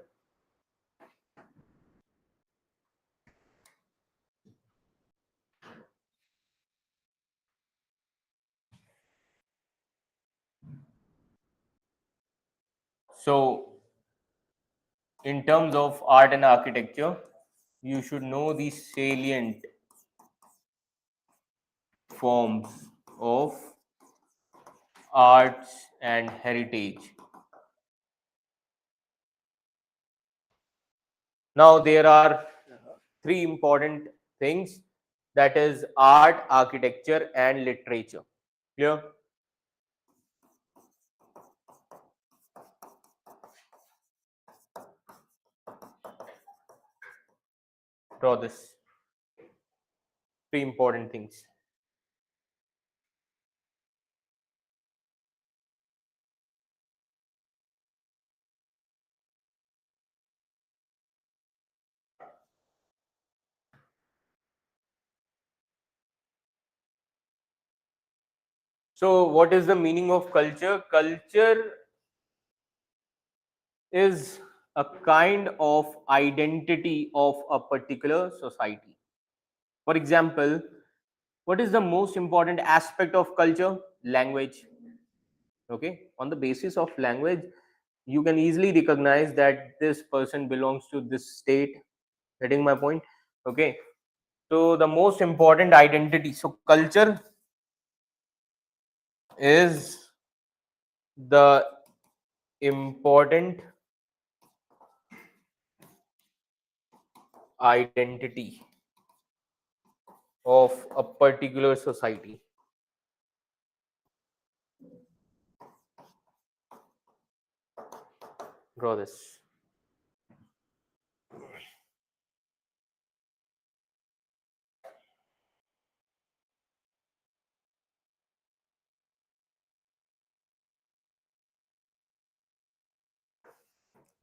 So, in terms of art and architecture, you should know the salient forms of arts and heritage. Now, there are three important things, that is art, architecture, and literature. Clear? Draw this. Three important things. So, what is the meaning of culture? Culture is a kind of identity of a particular society. For example, what is the most important aspect of culture? Language. Okay, on the basis of language, you can easily recognize that this person belongs to this state. Getting my point? Okay, so the most important identity. So, culture is the important identity of a particular society. Draw this.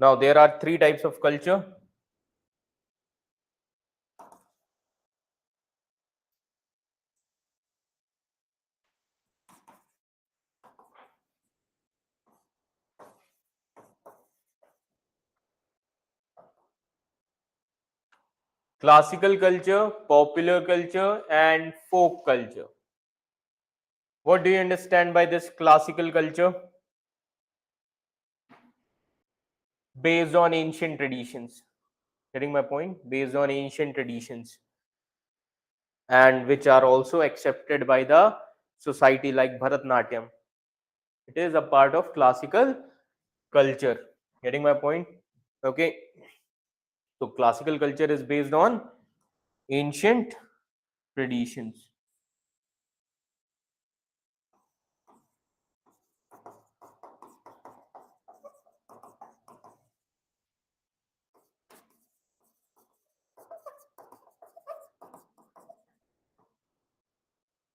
Now, there are three types of culture. Classical culture, popular culture, and folk culture. What do you understand by this classical culture? Based on ancient traditions. Getting my point? Based on ancient traditions, and which are also accepted by the society, like Bharatnatyam. It is a part of classical culture. Getting my point? Okay. So classical culture is based on ancient traditions.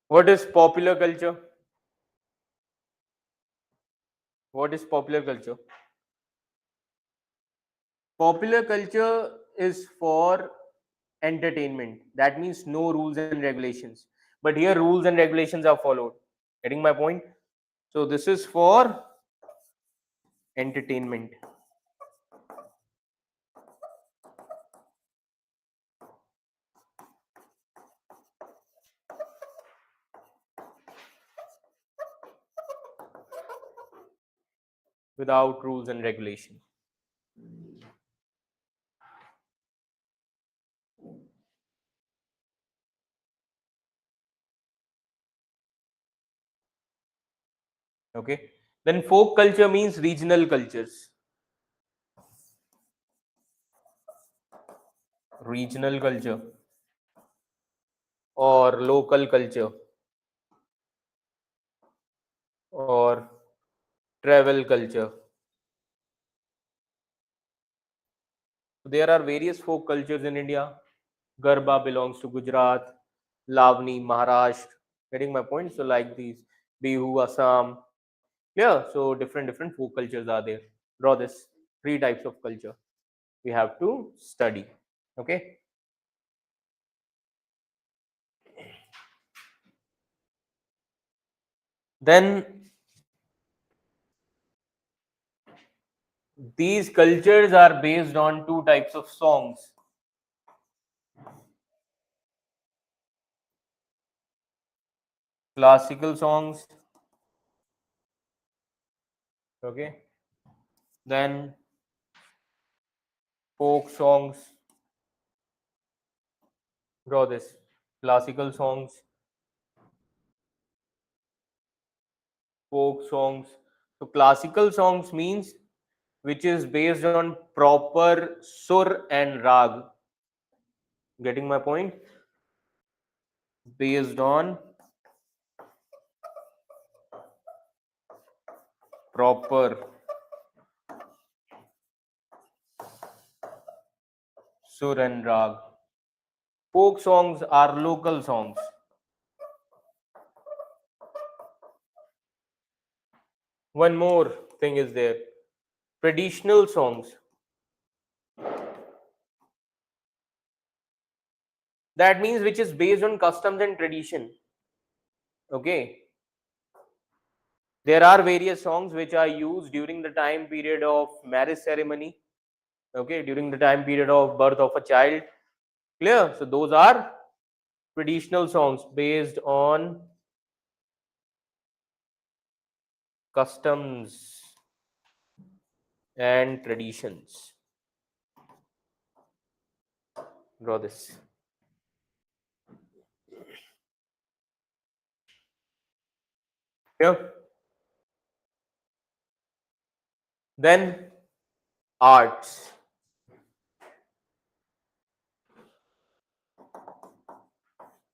What is popular culture? What is popular culture? Popular culture is for entertainment. That means no rules and regulations. But here rules and regulations are followed. Getting my point? So this is for entertainment. Without rules and regulation. Okay. Then folk culture means regional cultures. Regional culture or local culture or travel culture. There are various folk cultures in India. Garba belongs to Gujarat, Lavani, Maharashtra. Getting my point? So like these, Bihu, Assam. Yeah, so different folk cultures are there. Draw this. Three types of culture we have to study. Okay. Then these cultures are based on two types of songs. Classical songs. Okay. Then folk songs. Draw this. Classical songs, folk songs. So classical songs means which is based on proper sur and rag. Getting my point? Based on proper sur and rag. Folk songs are local songs. One more thing is there. Traditional songs. That means which is based on customs and tradition. Okay. There are various songs which are used during the time period of marriage ceremony. Okay, during the time period of birth of a child. Clear? So those are traditional songs based on customs and traditions. Draw this. Here. Then arts.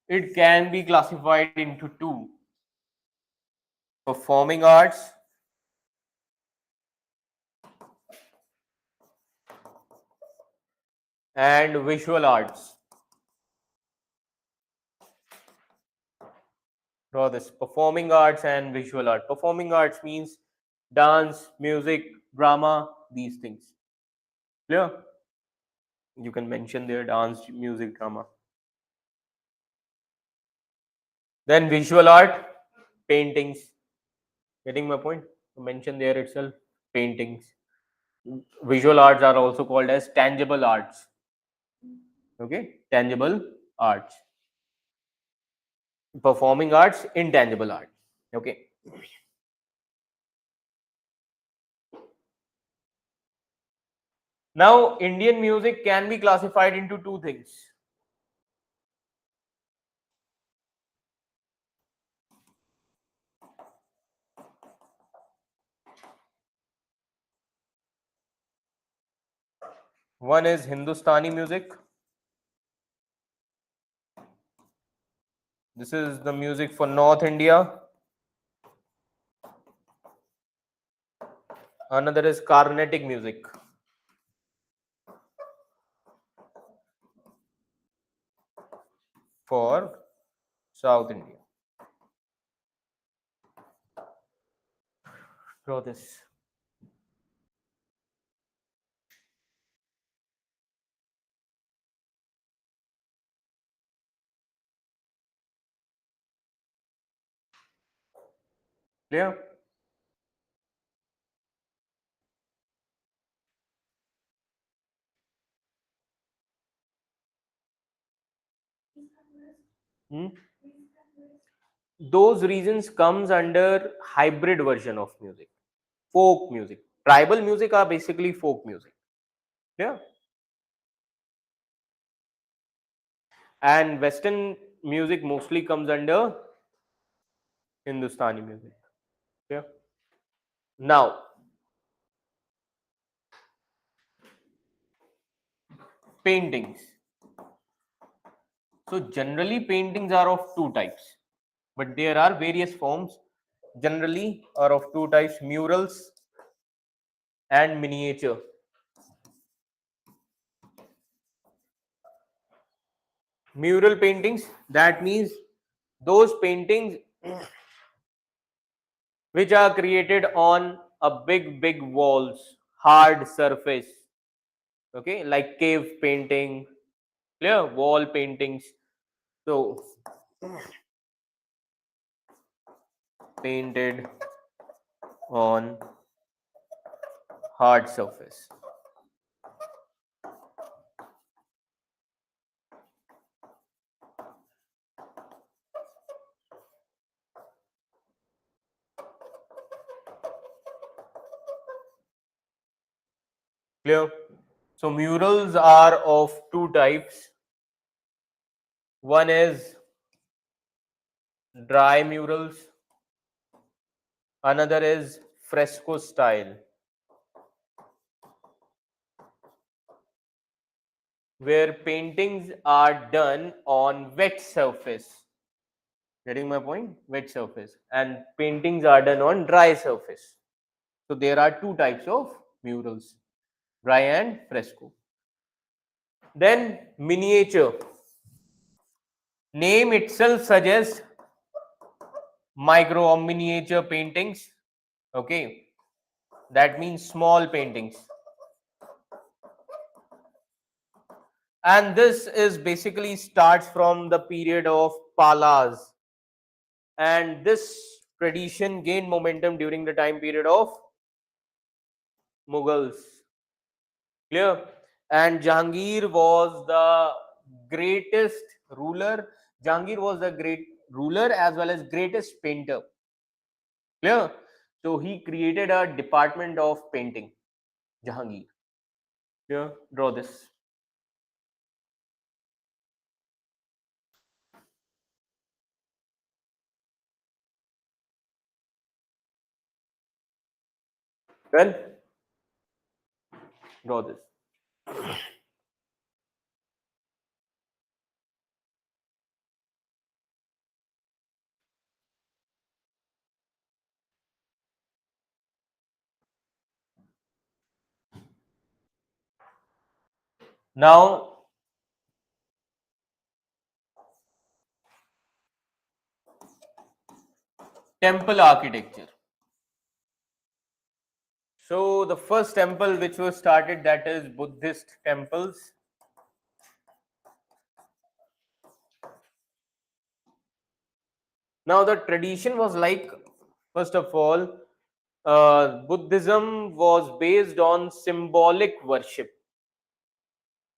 It can be classified into two: performing arts and visual arts. Draw this. Performing arts and visual art. Performing arts means dance, music, drama, these things. Clear? You can mention there dance, music, drama. Then visual art, paintings. Getting my point? Mention there itself, paintings. Visual arts are also called as tangible arts. Okay, tangible arts. Performing arts, intangible art. Okay. Now, Indian music can be classified into two things. One is Hindustani music. This is the music for North India. Another is Carnatic music for South India. Draw this. Clear? Hmm? Those reasons comes under hybrid version of music, folk music. Tribal music are basically folk music. Yeah. And Western music mostly comes under Hindustani music. Yeah. Now, paintings. So generally paintings are of two types, but there are various forms. Generally are of two types: murals and miniature. Mural paintings, that means those paintings which are created on a big walls, hard surface, okay, like cave painting, clear, wall paintings. So painted on hard surface. Clear? So murals are of two types. One is dry murals, another is fresco style, where paintings are done on wet surface. Getting my point? Wet surface. And paintings are done on dry surface. So there are two types of murals, dry and fresco. Then miniature. Name itself suggests micro or miniature paintings. Okay. That means small paintings. And this is basically starts from the period of Palas. And this tradition gained momentum during the time period of Mughals. Clear? And Jahangir was the greatest ruler. Jahangir was the great ruler as well as greatest painter. Clear? So he created a department of painting. Jahangir. Clear? Draw this. Well, draw this. Now, temple architecture. So the first temple which was started, that is Buddhist temples. Now the tradition was like, first of all, Buddhism was based on symbolic worship.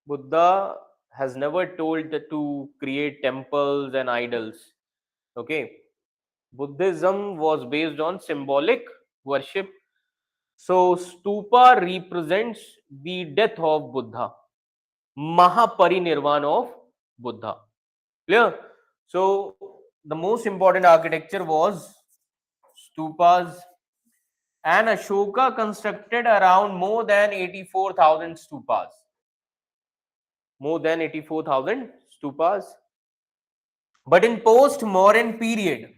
Buddha has never told to create temples and idols. Okay, Buddhism was based on symbolic worship. So stupa represents the death of Buddha, Mahaparinirvan of Buddha. Clear? So the most important architecture was stupas, and Ashoka constructed around more than 84,000 stupas. More than 84,000 stupas. But in post-modern period,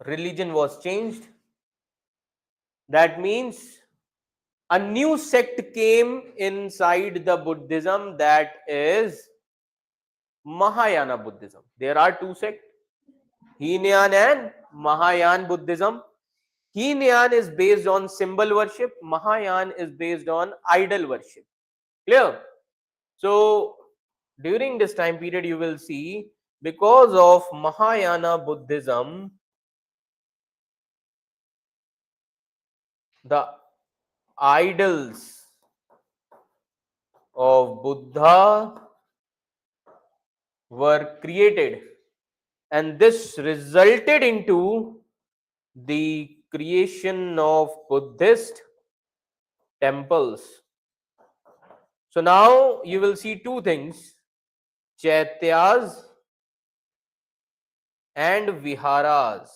religion was changed. That means a new sect came inside the Buddhism, that is Mahayana Buddhism. There are two sects, Hinayan and Mahayan Buddhism. Hinayan is based on symbol worship, Mahayan is based on idol worship. Clear? So during this time period, you will see Because of Mahayana Buddhism, the idols of Buddha were created, and this resulted into the creation of Buddhist temples. So now you will see two things: chaityas and viharas.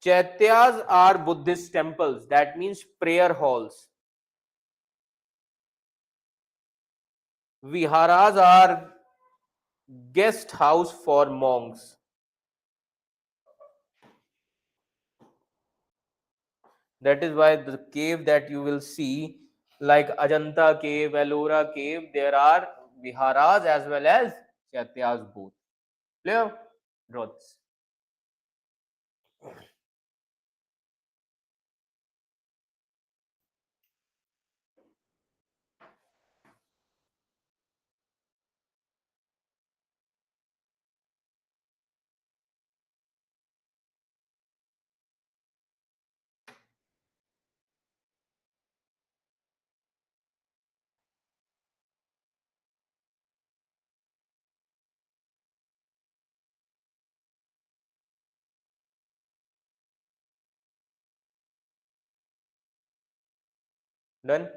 Chaityas are Buddhist temples, that means prayer halls. Viharas are guest house for monks. That is why the cave that you will see, like Ajanta cave, Ellora cave, there are viharas as well as chaityas both. Clear? Draw this. Done?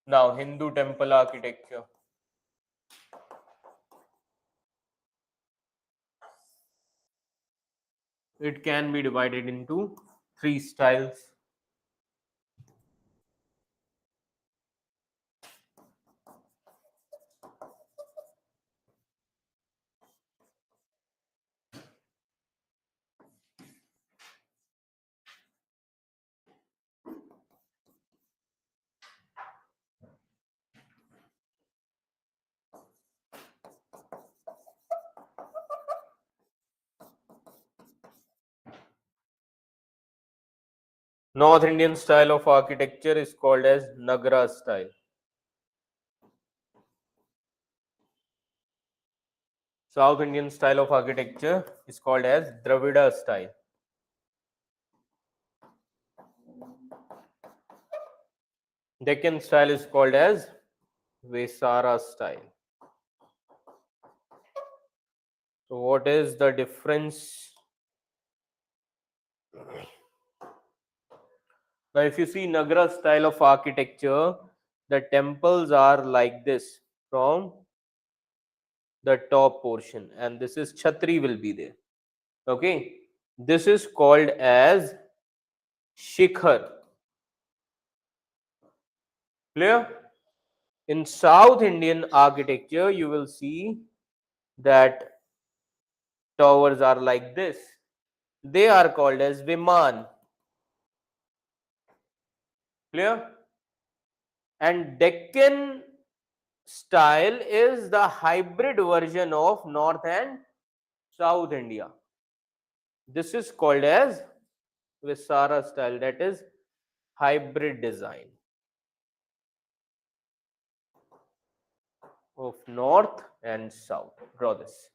Now, Hindu temple architecture. It can be divided into three styles. North Indian style of architecture is called as Nagara style. South Indian style of architecture is called as Dravida style. Deccan style is called as Vesara style. So what is the difference? Now if you see Nagara style of architecture, the temples are like this from the top portion, and this is Chhatri will be there. Okay, this is called as Shikhar. Clear? In South Indian architecture, you will see that towers are like this. They are called as Viman. Clear? And Deccan style is the hybrid version of North and South India. This is called as Visara style, that is hybrid design of North and South. Draw this.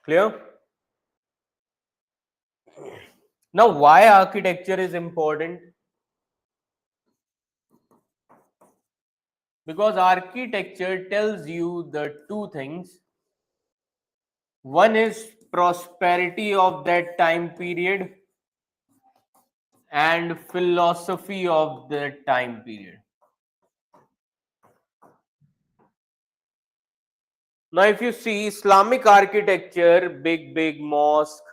Clear? Now, why architecture is important? Because architecture tells you the two things. One is prosperity of that time period and philosophy of that time period. Now, if you see Islamic architecture, big mosque,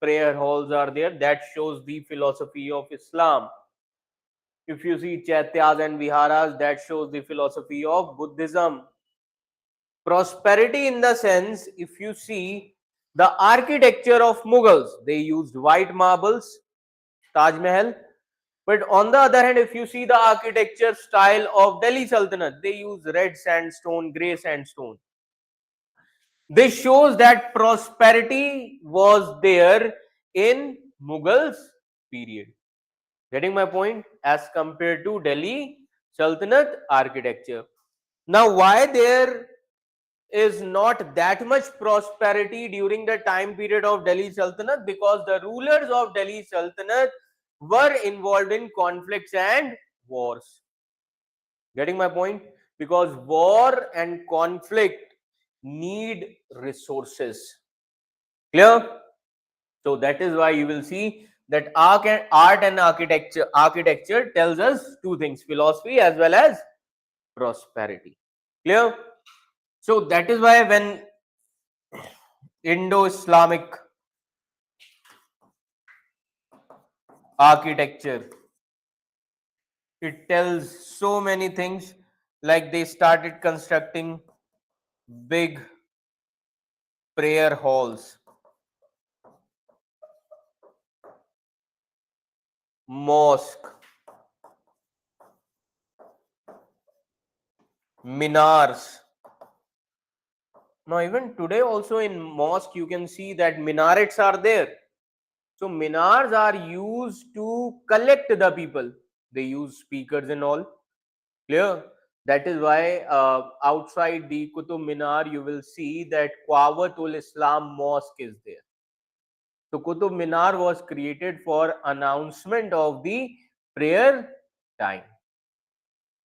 prayer halls are there. That shows the philosophy of Islam. If you see chaityas and viharas, that shows the philosophy of Buddhism. Prosperity in the sense, if you see the architecture of Mughals, they used white marbles, Taj Mahal. But on the other hand, if you see the architecture style of Delhi Sultanate, they use red sandstone, grey sandstone. This shows that prosperity was there in Mughals period. Getting my point? As compared to Delhi Sultanate architecture. Now, why there is not that much prosperity during the time period of Delhi Sultanate? Because the rulers of Delhi Sultanate were involved in conflicts and wars. Getting my point? Because war and conflict need resources. Clear? So that is why you will see that art and architecture tells us two things: philosophy as well as prosperity. Clear? So that is why when Indo-Islamic architecture, it tells so many things, like they started constructing big prayer halls, mosque, minars. Now even today also in mosque you can see that minarets are there. So minars are used to collect the people. They use speakers and all. Clear? That is why outside the Qutub Minar you will see that Qawatul Islam Mosque is there. So Qutub Minar was created for announcement of the prayer time.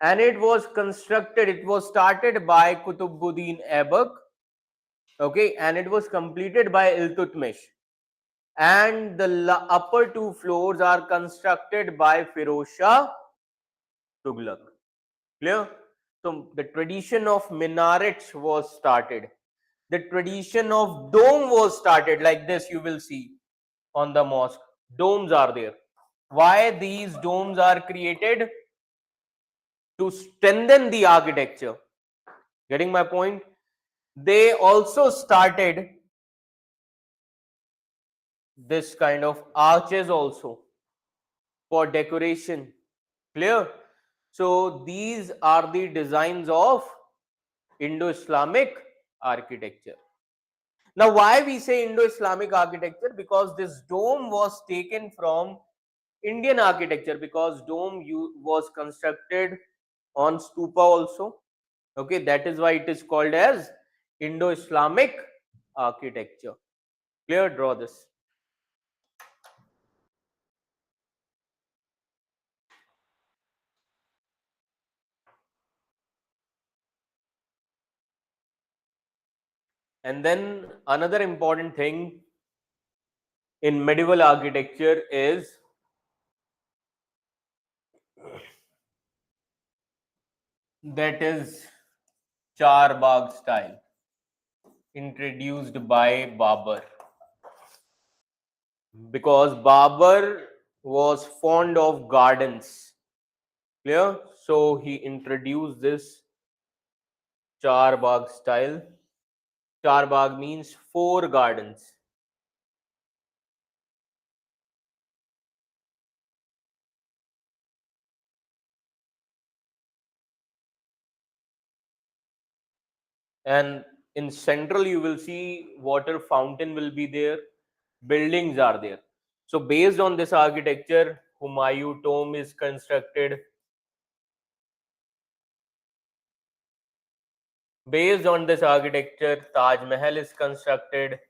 And it was constructed, it was started by Qutbuddin Aibak, okay, and it was completed by Iltutmish. And the upper two floors are constructed by Firoz Shah Tughlaq. Clear? So the tradition of minarets was started. The tradition of dome was started, like this you will see on the mosque. Domes are there. Why these domes are created? To strengthen the architecture. Getting my point? They also started this kind of arches also for decoration. Clear? So these are the designs of Indo-Islamic architecture. Now, why we say Indo-Islamic architecture? Because this dome was taken from Indian architecture, because dome was constructed on stupa also. Okay, that is why it is called as Indo-Islamic architecture. Clear? Draw this. And then another important thing in medieval architecture is that is Char Bagh style, introduced by Babur, because Babur was fond of gardens. Clear? So he introduced this Char Bagh style. Char Bagh means four gardens. And in central you will see water fountain will be there, buildings are there. So based on this architecture, Humayun tomb is constructed. Based on this architecture, Taj Mahal is constructed,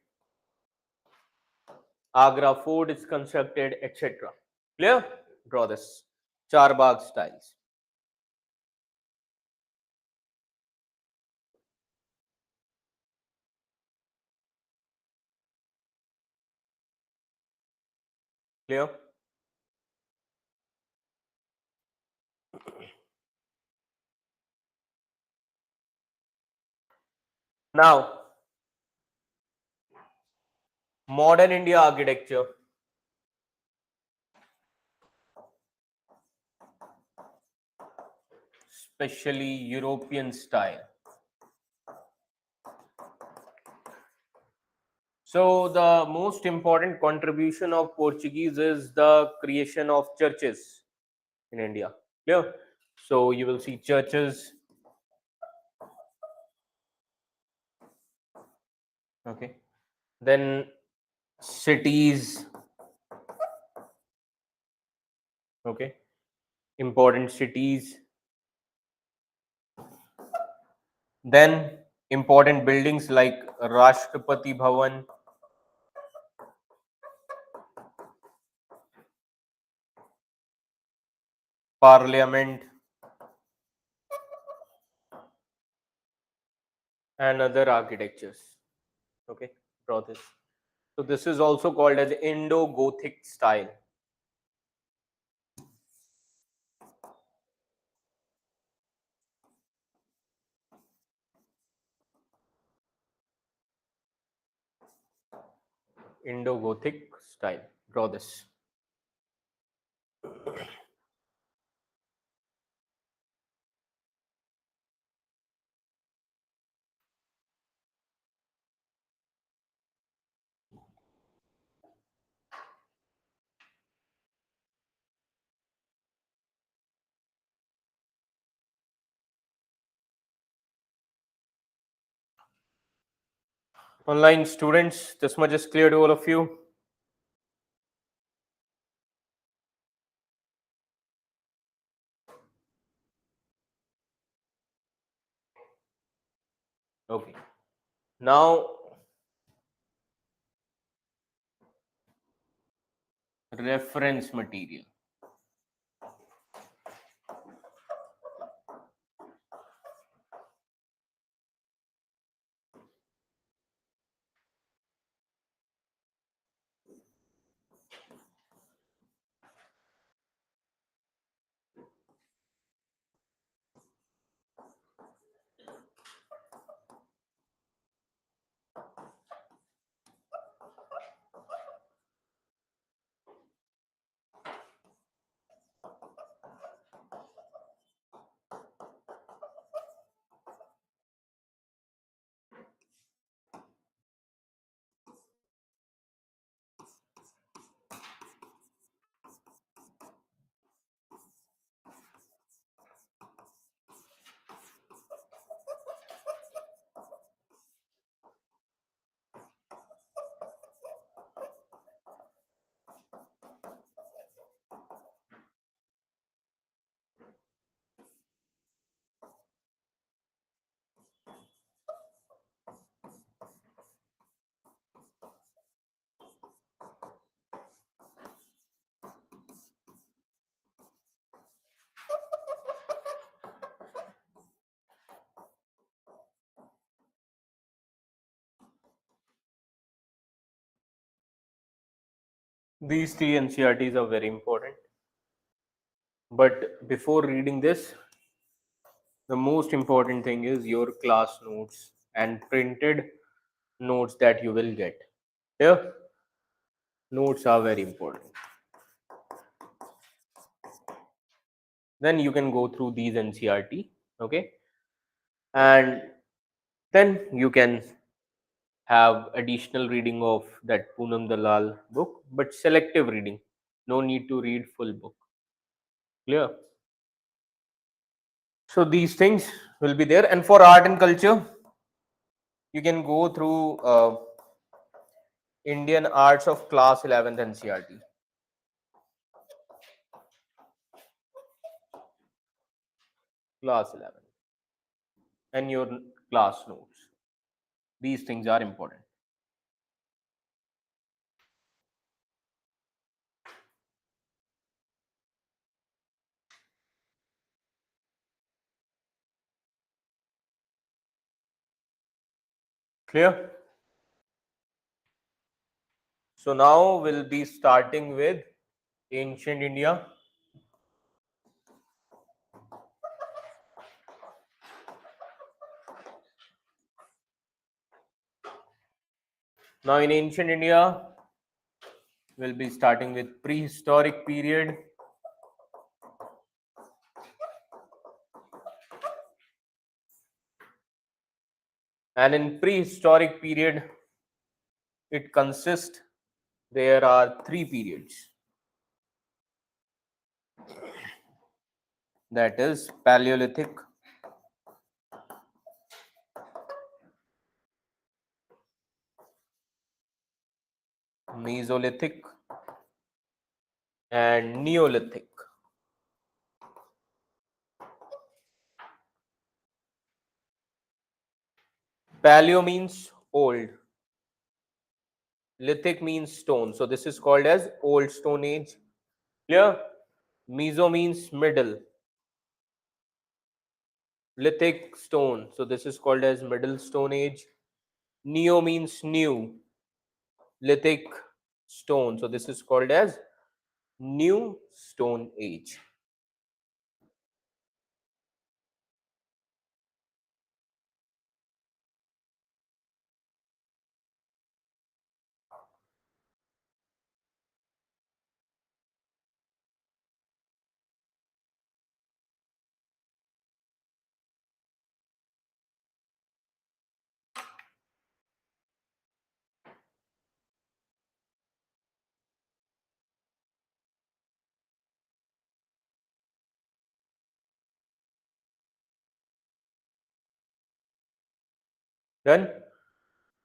Agra Fort is constructed, etc. Clear? Draw this. Charbagh styles. Clear? Now, modern India architecture. especially European style. So the most important contribution of Portuguese is the creation of churches in India. Clear? So you will see churches. Okay. Then cities. Okay. Important cities. Then important buildings like Rashtrapati Bhavan, Parliament, and other architectures. Okay, draw this. So this is also called as Indo-Gothic style. Indo-Gothic style. Draw this. Online students, this much is clear to all of you. Okay. Now, reference material. These three NCRTs are very important. But before reading this, the most important thing is your class notes and printed notes that you will get. Here, notes are very important. Then you can go through these NCRT, okay, and then you can have additional reading of that Poonam Dalal book, but selective reading. No need to read full book. Clear? So these things will be there. And for art and culture, you can go through Indian Arts of Class 11th NCRT. Class 11. And your class notes. These things are important. Clear? So now we'll be starting with ancient India. Now in ancient India, we'll be starting with prehistoric period. And in prehistoric period, it consists, there are three periods. That is Paleolithic, Mesolithic, and Neolithic. Paleo means old, lithic means stone, so this is called as old stone age. Clear? Meso means middle, lithic stone, so this is called as middle stone age. Neo means new, lithic stone, so this is called as new stone age. Done?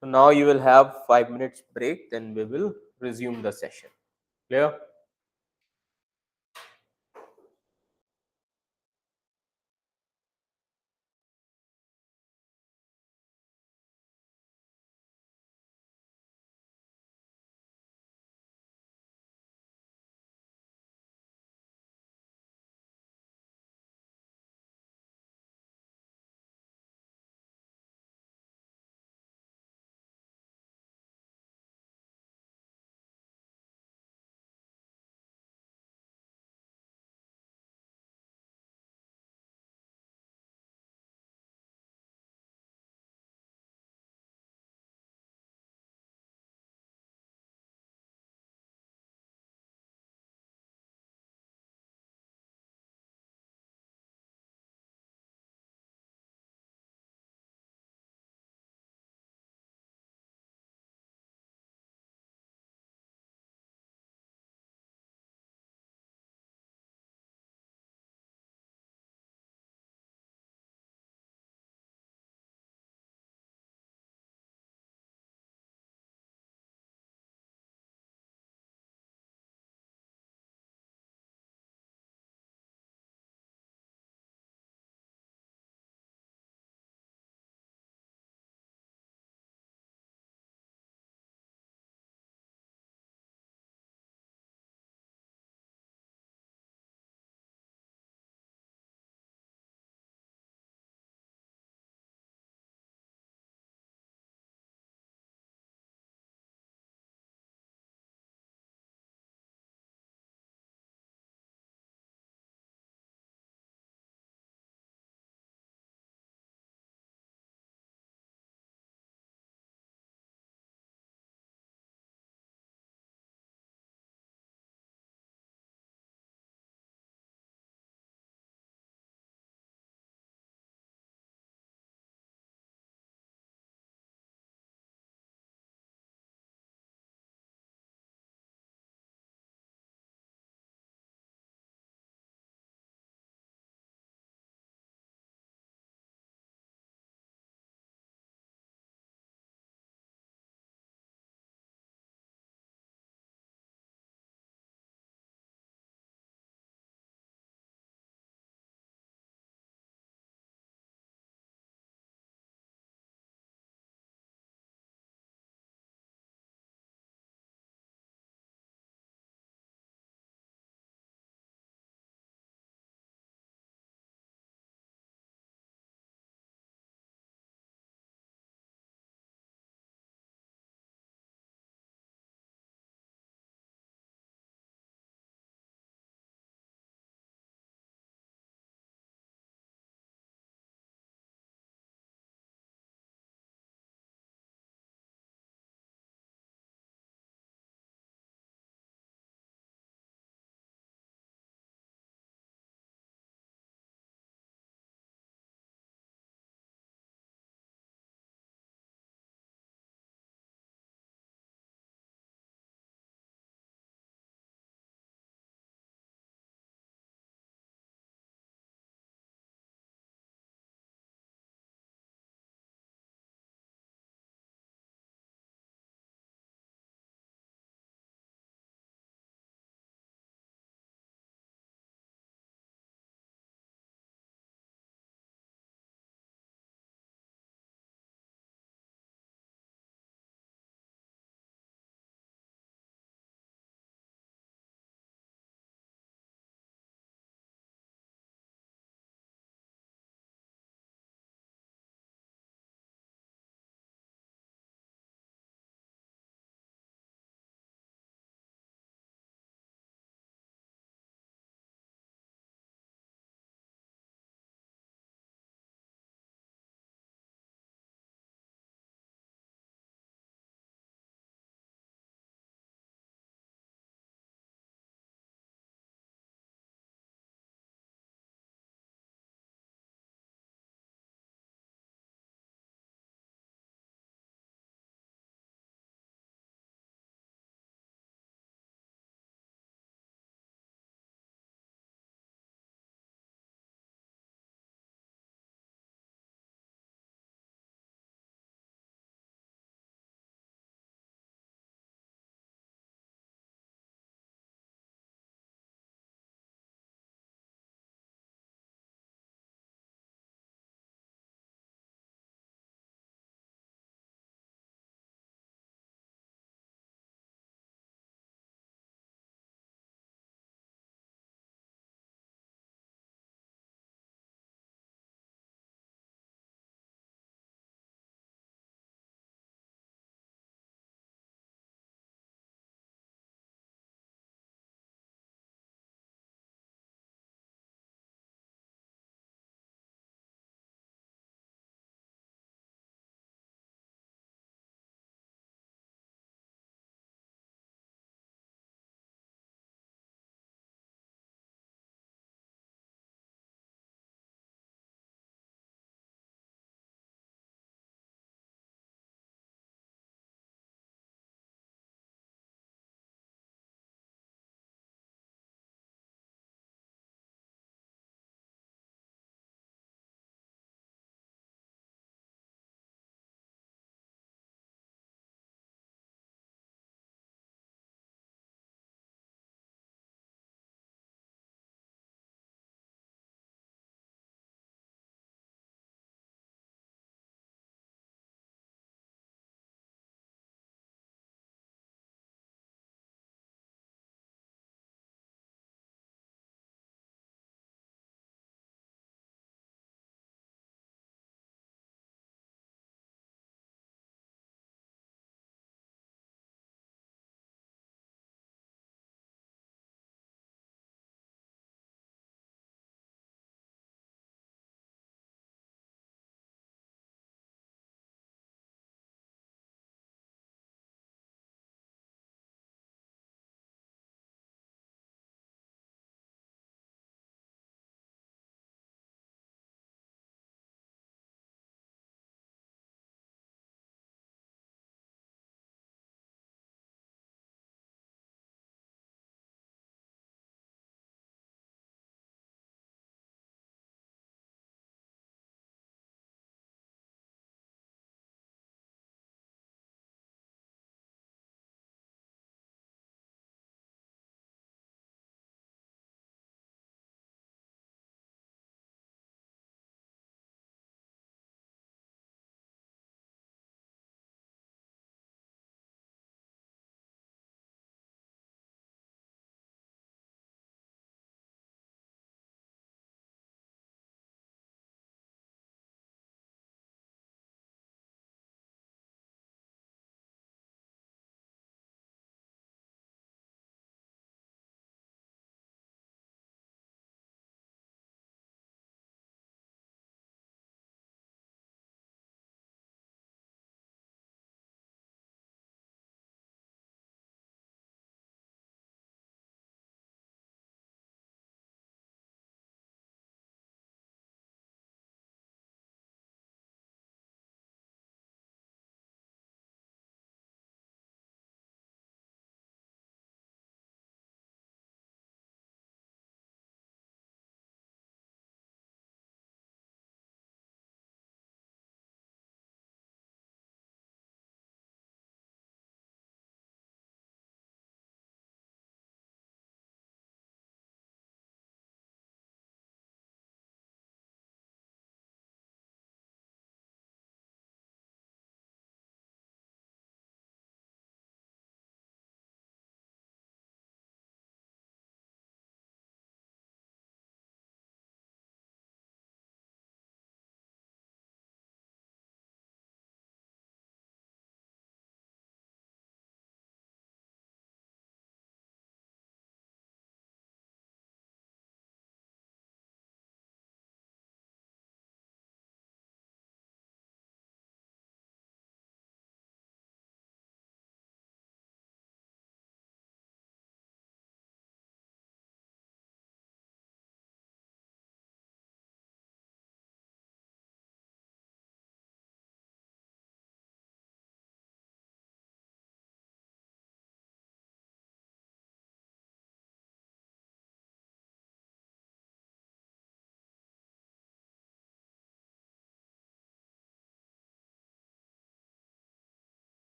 So now you will have 5 minutes break, then we will resume the session. Clear?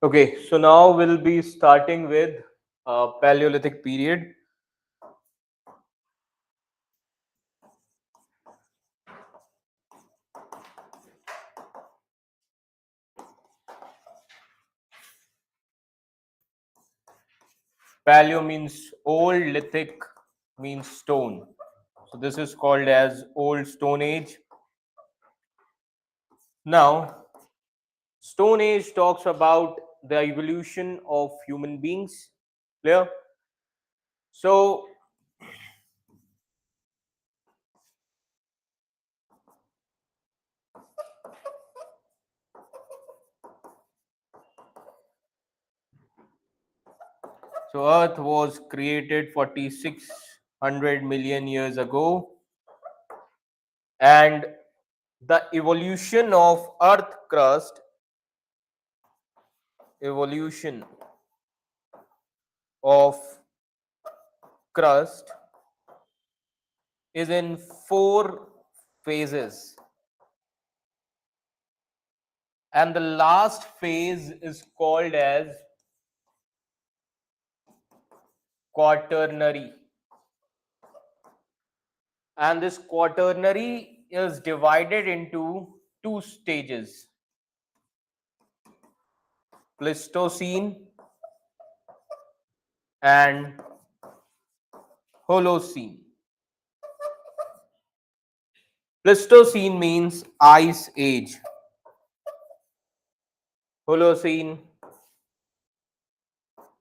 Okay, so now we'll be starting with Paleolithic period. Paleo means old, lithic means stone. So this is called as Old Stone Age. Now, Stone Age talks about the evolution of human beings. Clear? So, Earth was created 4600 million years ago, and the evolution of crust is in four phases, and the last phase is called as quaternary, and this quaternary is divided into two stages: Pleistocene and Holocene. Pleistocene means ice age. Holocene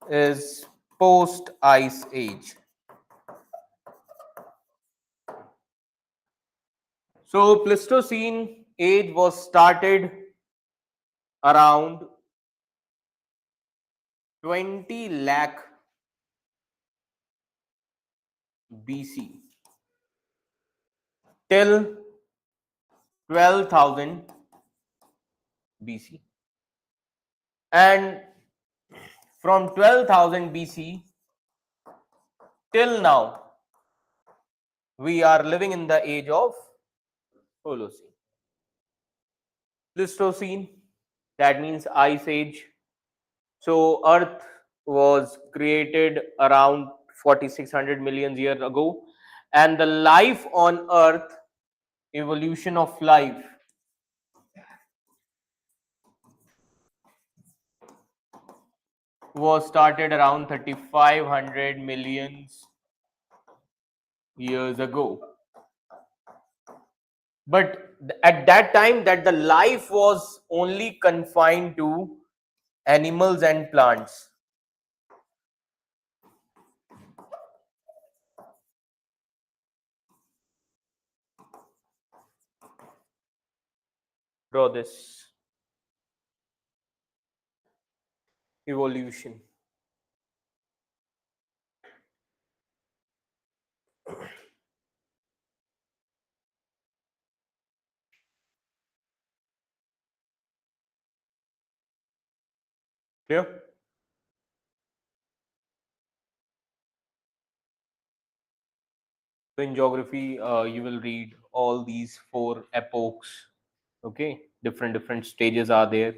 is post ice age. So Pleistocene age was started around 20 lakh BC till 12,000 BC, and from 12,000 BC till now we are living in the age of Holocene. Pleistocene, that means ice age. So Earth was created around 4600 million years ago, and the life on Earth, evolution of life, was started around 3500 millions years ago. But at that time, that the life was only confined to animals and plants. Draw this evolution. Clear? So in geography, you will read all these four epochs. Okay, different stages are there.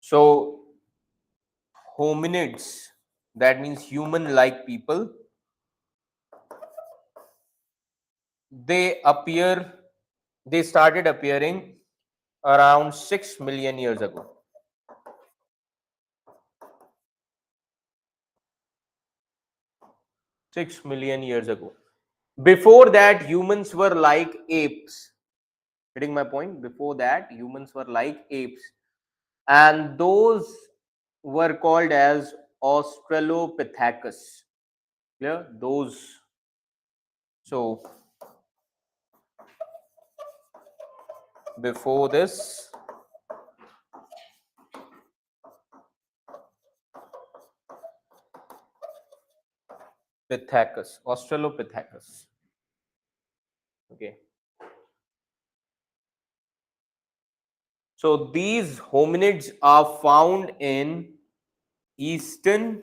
So hominids, that means human-like people, they appear, they started appearing around 6 million years ago. 6 million years ago. Before that, humans were like apes. Getting my point? Before that, humans were like apes, and those were called as Australopithecus. Yeah, those. So before this Australopithecus. Okay. So these hominids are found in eastern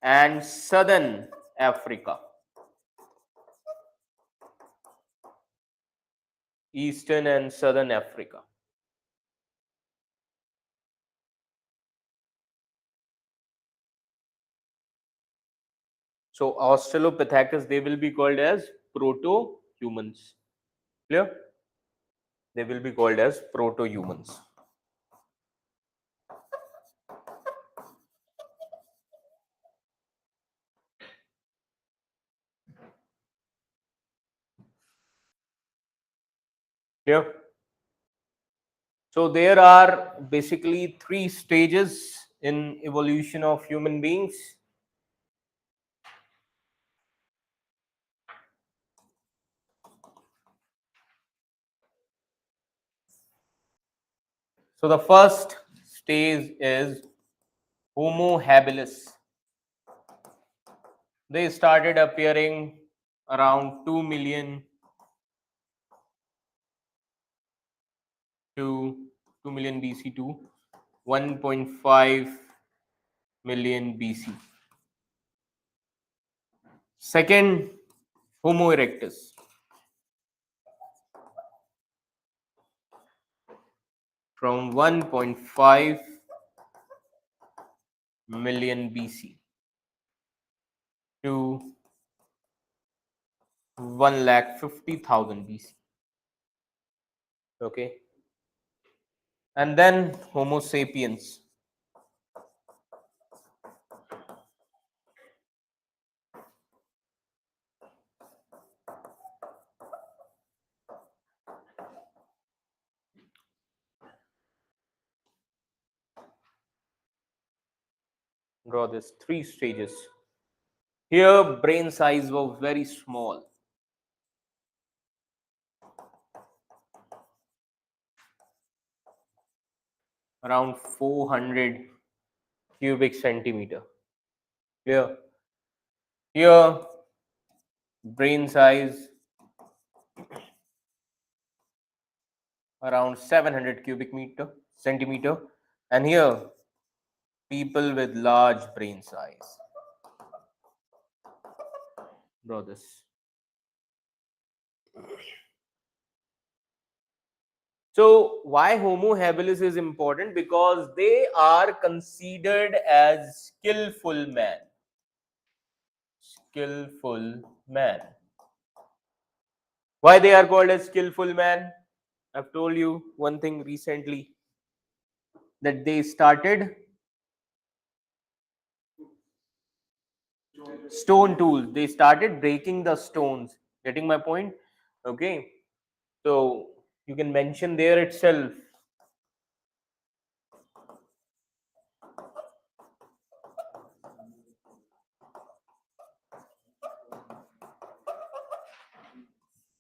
and southern Africa. Eastern and southern Africa. So Australopithecus, they will be called as proto-humans. Clear? They will be called as proto-humans. Clear? So there are basically three stages in evolution of human beings. So the first stage is Homo habilis. They started appearing around 2 million to 2 million BC to 1.5 million BC. Second, Homo erectus. From 1.5 million BC to 1,50,000 BC. Okay. And then Homo sapiens. Draw this three stages. Here, brain size was very small, around 400 cubic centimeter. Here, brain size around 700 cubic centimeter, and here, people with large brain size. Draw this. So why Homo habilis is important? Because they are considered as skillful man. Skillful man. Why they are called as skillful man? I've told you one thing recently, that they started stone tools. They started breaking the stones. Getting my point? Okay. So you can mention there itself.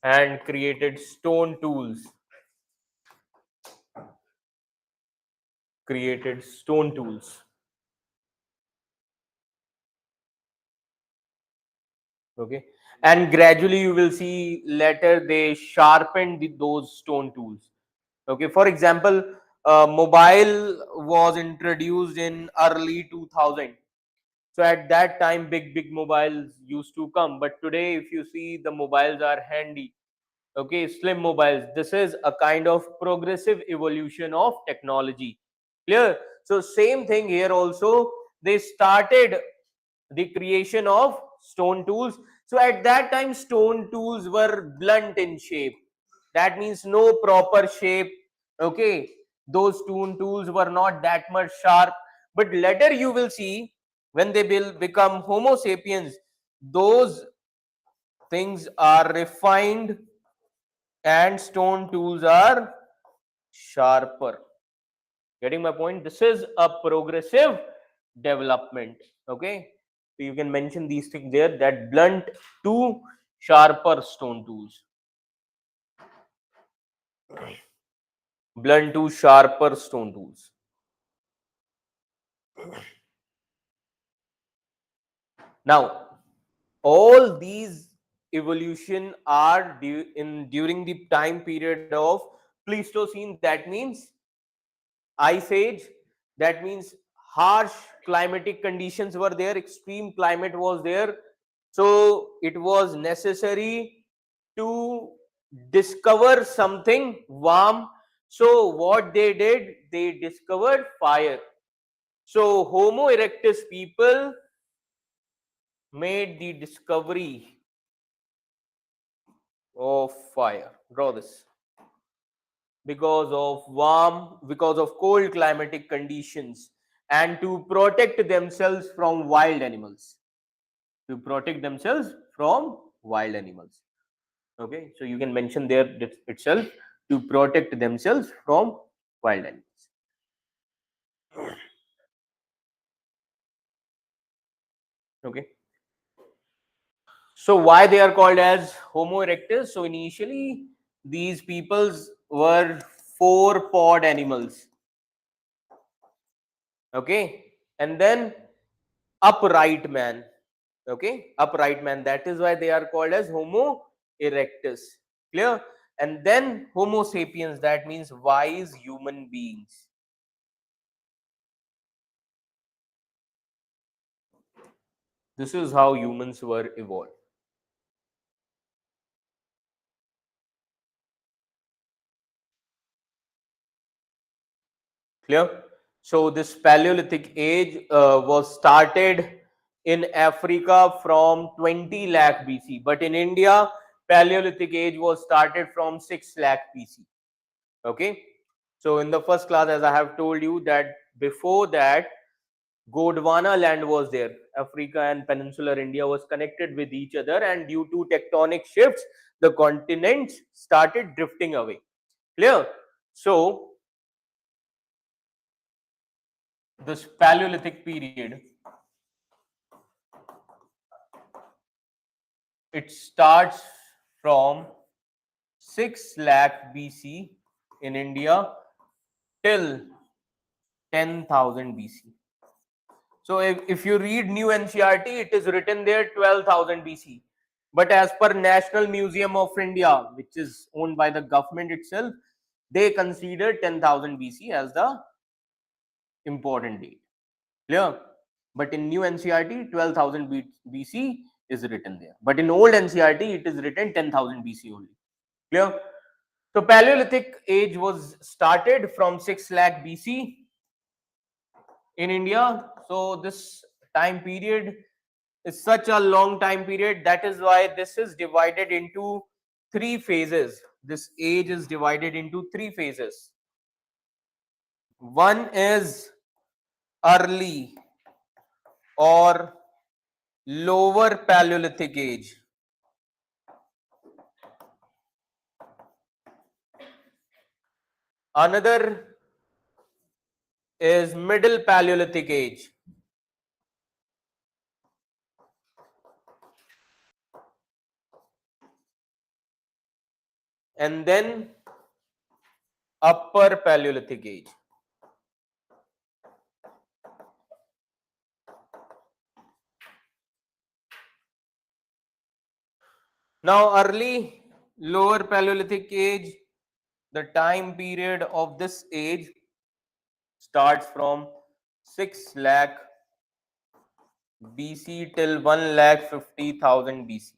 And created stone tools. Created stone tools. Okay. And gradually you will see later they sharpened those stone tools. Okay. For example, mobile was introduced in early 2000. So at that time, big mobiles used to come. But today, if you see, the mobiles are handy. Okay, slim mobiles. This is a kind of progressive evolution of technology. Clear? So same thing here also. They started the creation of stone tools. So at that time, stone tools were blunt in shape. That means no proper shape. Okay, those stone tools were not that much sharp. But later you will see, when they will become Homo sapiens, those things are refined and stone tools are sharper. Getting my point? This is a progressive development. Okay, so you can mention these things there, that blunt to sharper stone tools. blunt to sharper stone tools. Now, all these evolution are during the time period of Pleistocene. That means ice age. That means harsh climatic conditions were there, extreme climate was there, so it was necessary to discover something warm. So what they did, they discovered fire. So Homo erectus people made the discovery of fire. Draw this. Because of cold climatic conditions, and to protect themselves from wild animals. To protect themselves from wild animals. Okay, so you can mention there itself, to protect themselves from wild animals. Okay. So why they are called as Homo erectus? So initially these peoples were four-pawed animals. Okay, and then upright man. Okay, upright man. That is why they are called as Homo erectus. Clear? And then Homo sapiens. That means wise human beings. This is how humans were evolved. Clear? So this Paleolithic age was started in Africa from 20 lakh BC, but in India, Paleolithic age was started from 6 lakh BC. Okay. So in the first class, as I have told you, that before that, Gondwana land was there. Africa and peninsular India was connected with each other, and due to tectonic shifts, the continents started drifting away. Clear? So this Paleolithic period, it starts from 6 lakh BC in India till 10,000 BC. So if you read new NCRT, it is written there 12,000 BC. But as per National Museum of India, which is owned by the government itself, they consider 10,000 BC as the important date. Clear? But in new NCRT, 12,000 BC is written there. But in old NCRT, it is written 10,000 BC only. Clear? So Paleolithic age was started from 6 lakh BC in India. So this time period is such a long time period. That is why this is divided into three phases. This age is divided into three phases. One is early or lower Paleolithic age. Another is middle Paleolithic age. And then upper Paleolithic age. Now early lower Paleolithic age, the time period of this age starts from 6 lakh BC till 1 lakh 50,000 BC.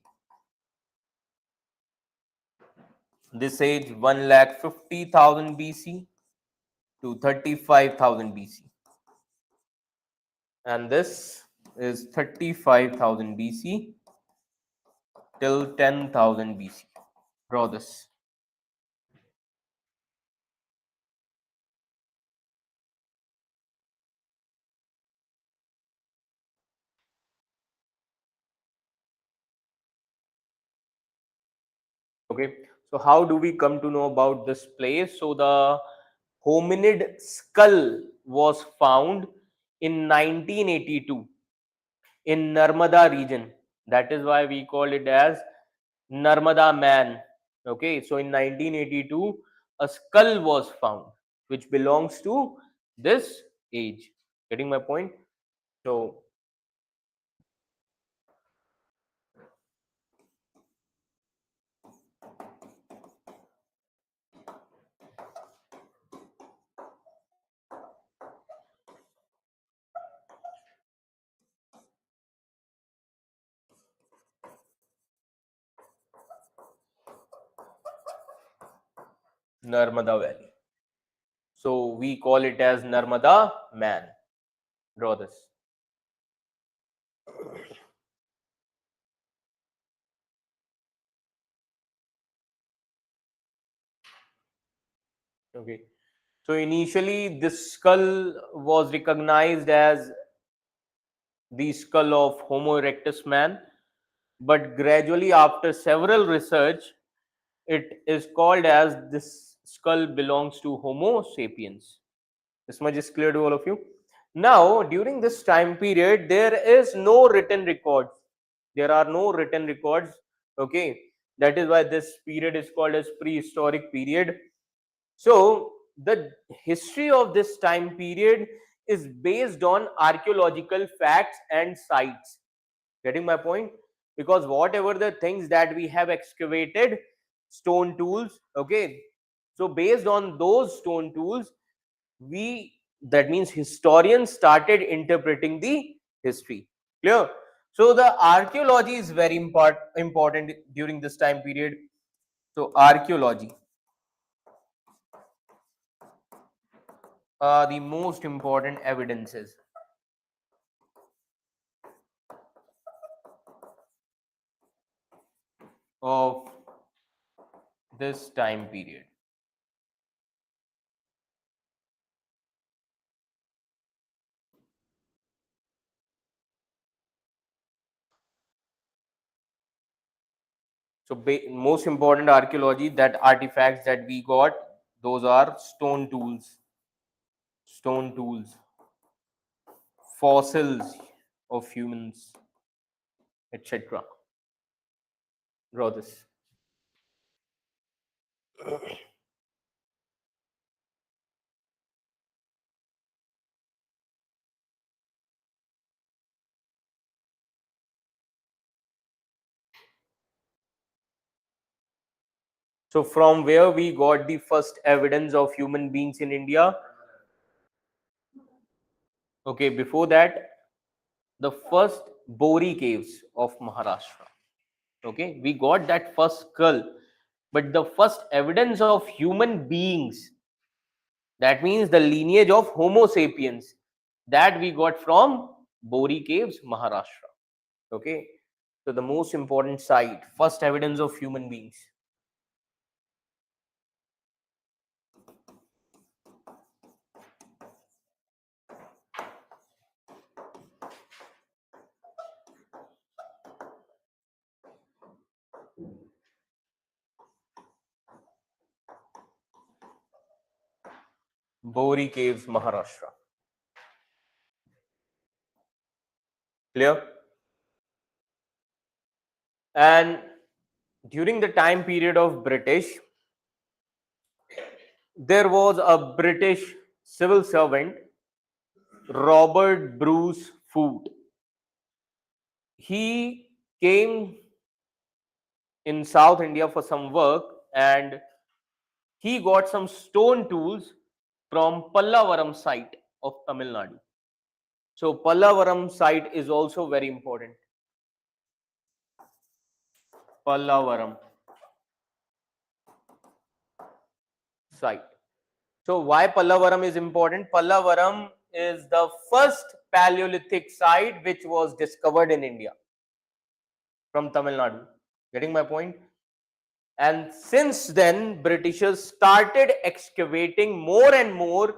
This age 1 lakh 50,000 BC to 35,000 BC. And this is 35,000 BC till 10,000 BC. Draw this. Okay, so how do we come to know about this place? So the hominid skull was found in 1982 in Narmada region. That is why we call it as Narmada man. Okay, so in 1982, a skull was found which belongs to this age. Getting my point? So Narmada Valley. So we call it as Narmada Man. Draw this. Okay. So initially, this skull was recognized as the skull of Homo erectus man, but gradually, after several research, it is called as this skull belongs to Homo sapiens. This much is clear to all of you. Now, during this time period, there is no written records. There are no written records. Okay, that is why this period is called as prehistoric period. So the history of this time period is based on archaeological facts and sites. Getting my point? Because whatever the things that we have excavated, stone tools, okay, so based on those stone tools, we, that means historians, started interpreting the history. Clear? So the archaeology is very important during this time period. So archaeology are the most important evidences of this time period. So most important archaeology, that artifacts that we got, those are stone tools, fossils of humans, etc. Draw this. So from where we got the first evidence of human beings in India? Okay, before that, the first Bori caves of Maharashtra. Okay, we got that first skull, but the first evidence of human beings, that means the lineage of Homo sapiens, that we got from Bori caves, Maharashtra. Okay, so the most important site, first evidence of human beings. Bori caves, Maharashtra. Clear? And during the time period of British, there was a British civil servant, Robert Bruce Foote. He came in South India for some work, and he got some stone tools from Pallavaram site of Tamil Nadu. So Pallavaram site is also very important. Pallavaram site. So why Pallavaram is important? Pallavaram is the first Paleolithic site which was discovered in India from Tamil Nadu. Getting my point? And since then, Britishers started excavating more and more,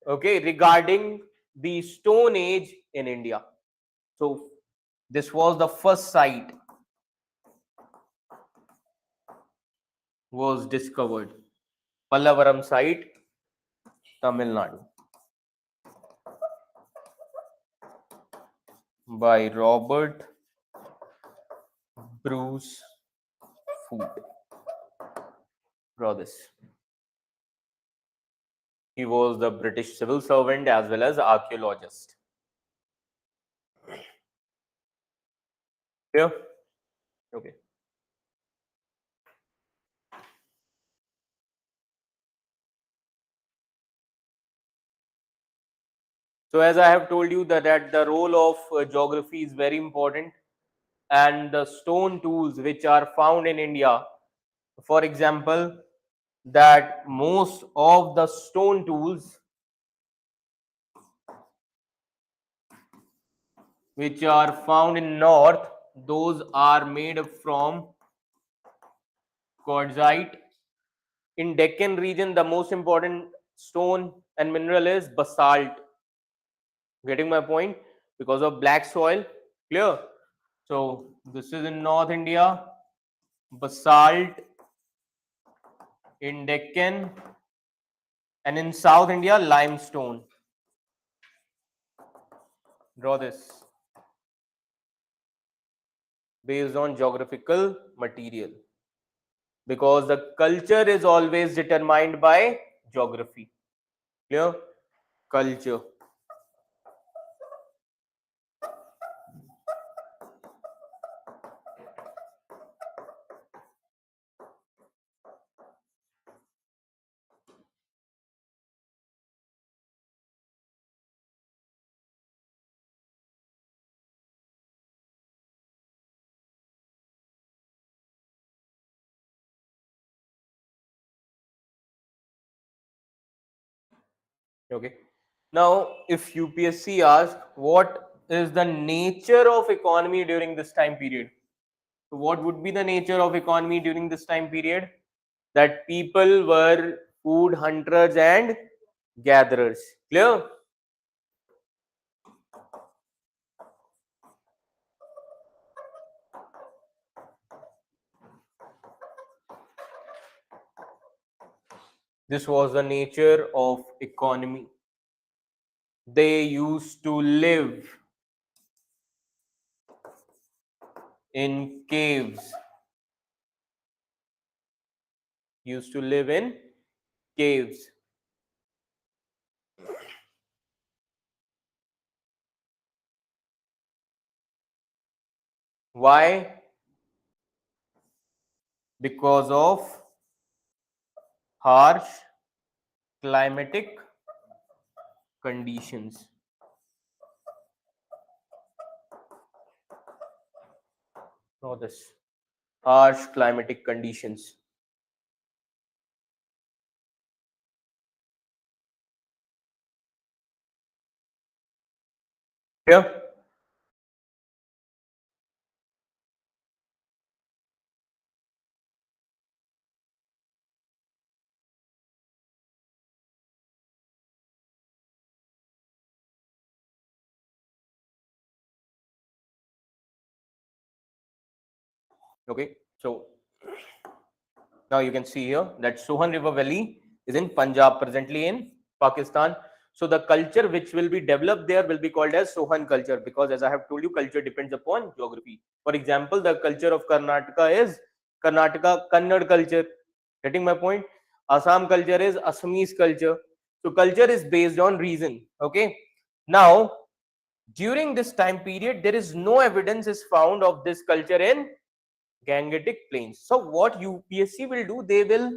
okay, regarding the Stone Age in India. So this was the first site was discovered. Pallavaram site, Tamil Nadu, by Robert Bruce Foote. Draw this. He was the British civil servant as well as archaeologist. Clear? Okay. So as I have told you that the role of geography is very important, and the stone tools which are found in India, for example, that most of the stone tools which are found in north, those are made from quartzite. In Deccan region, the most important stone and mineral is basalt. Getting my point? Because of black soil. Clear? So this is in North India, basalt in Deccan, and in South India, limestone. Draw this based on geographical material, because the culture is always determined by geography. Clear? Culture. Okay. Now, if UPSC asks what is the nature of economy during this time period, so what would be the nature of economy during this time period? That people were food hunters and gatherers. Clear? This was the nature of economy. They used to live in caves. Used to live in caves. Why? Because of harsh climatic conditions. Know this. Harsh climatic conditions. Here. Okay. So now you can see here that Sohan River Valley is in Punjab, presently in Pakistan. So the culture which will be developed there will be called as Sohan culture, because as I have told you, culture depends upon geography. For example, the culture of Karnataka is Karnataka Kannada culture. Getting my point? Assam culture is Assamese culture. So culture is based on region. Okay. Now, during this time period, there is no evidence is found of this culture in Gangetic plains. So what UPSC will do, they will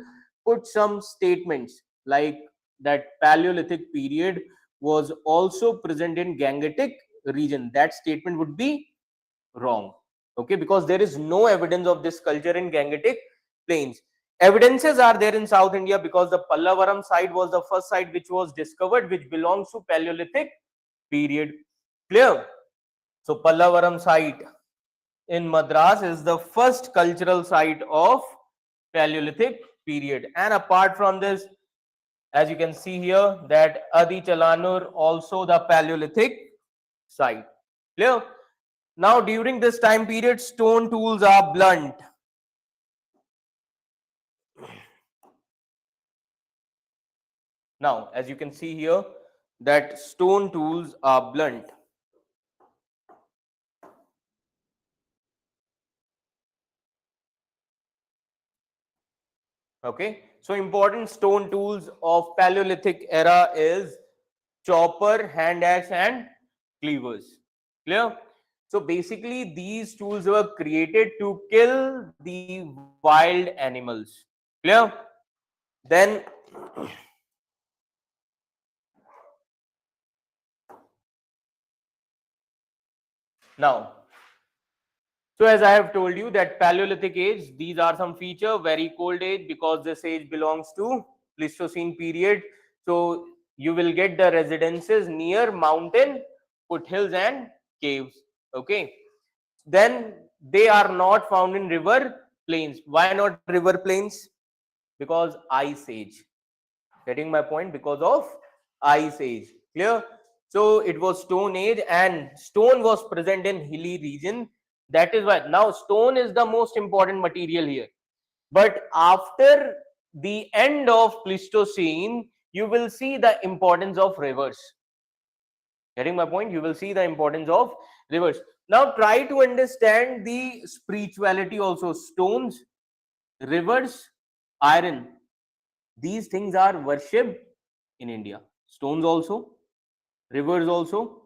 put some statements like that Paleolithic period was also present in Gangetic region. That statement would be wrong. Okay, because there is no evidence of this culture in Gangetic plains. Evidences are there in South India, because the Pallavaram site was the first site which was discovered, which belongs to Paleolithic period. Clear? So Pallavaram site in Madras is the first cultural site of Paleolithic period. And apart from this, as you can see here, that Adi Chalanur also the Paleolithic site. Clear? Now during this time period, stone tools are blunt. Now as you can see here, that stone tools are blunt. Okay, So important stone tools of Paleolithic era is chopper, hand axe, and cleavers. Clear? So basically, these tools were created to kill the wild animals. Clear? Then now, so as I have told you that Paleolithic age, these are some feature, very cold age because this age belongs to Pleistocene period. So you will get the residences near mountain, foothills and caves. Okay. Then they are not found in river plains. Why not river plains? Because ice age. Getting my point? Because of ice age. Clear? So it was stone age and stone was present in hilly region. That is why now stone is the most important material here. But after the end of Pleistocene, you will see the importance of rivers. Getting my point? You will see the importance of rivers. Now try to understand the spirituality also. Stones, rivers, iron. These things are worshipped in India. Stones also, rivers also.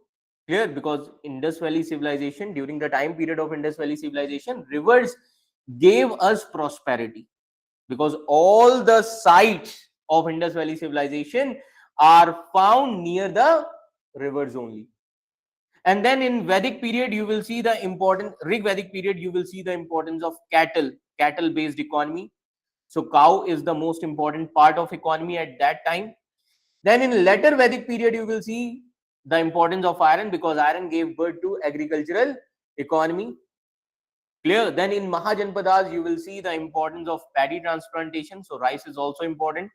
Clear? Because Indus Valley Civilization, during the time period of Indus Valley Civilization, rivers gave us prosperity. Because all the sites of Indus Valley Civilization are found near the rivers only. And then in Vedic period, you will see the important, Rig Vedic period, you will see the importance of cattle based economy. So cow is the most important part of economy at that time. Then in later Vedic period, you will see the importance of iron because iron gave birth to agricultural economy. Clear? Then in Mahajanpadas, you will see the importance of paddy transplantation. So rice is also important.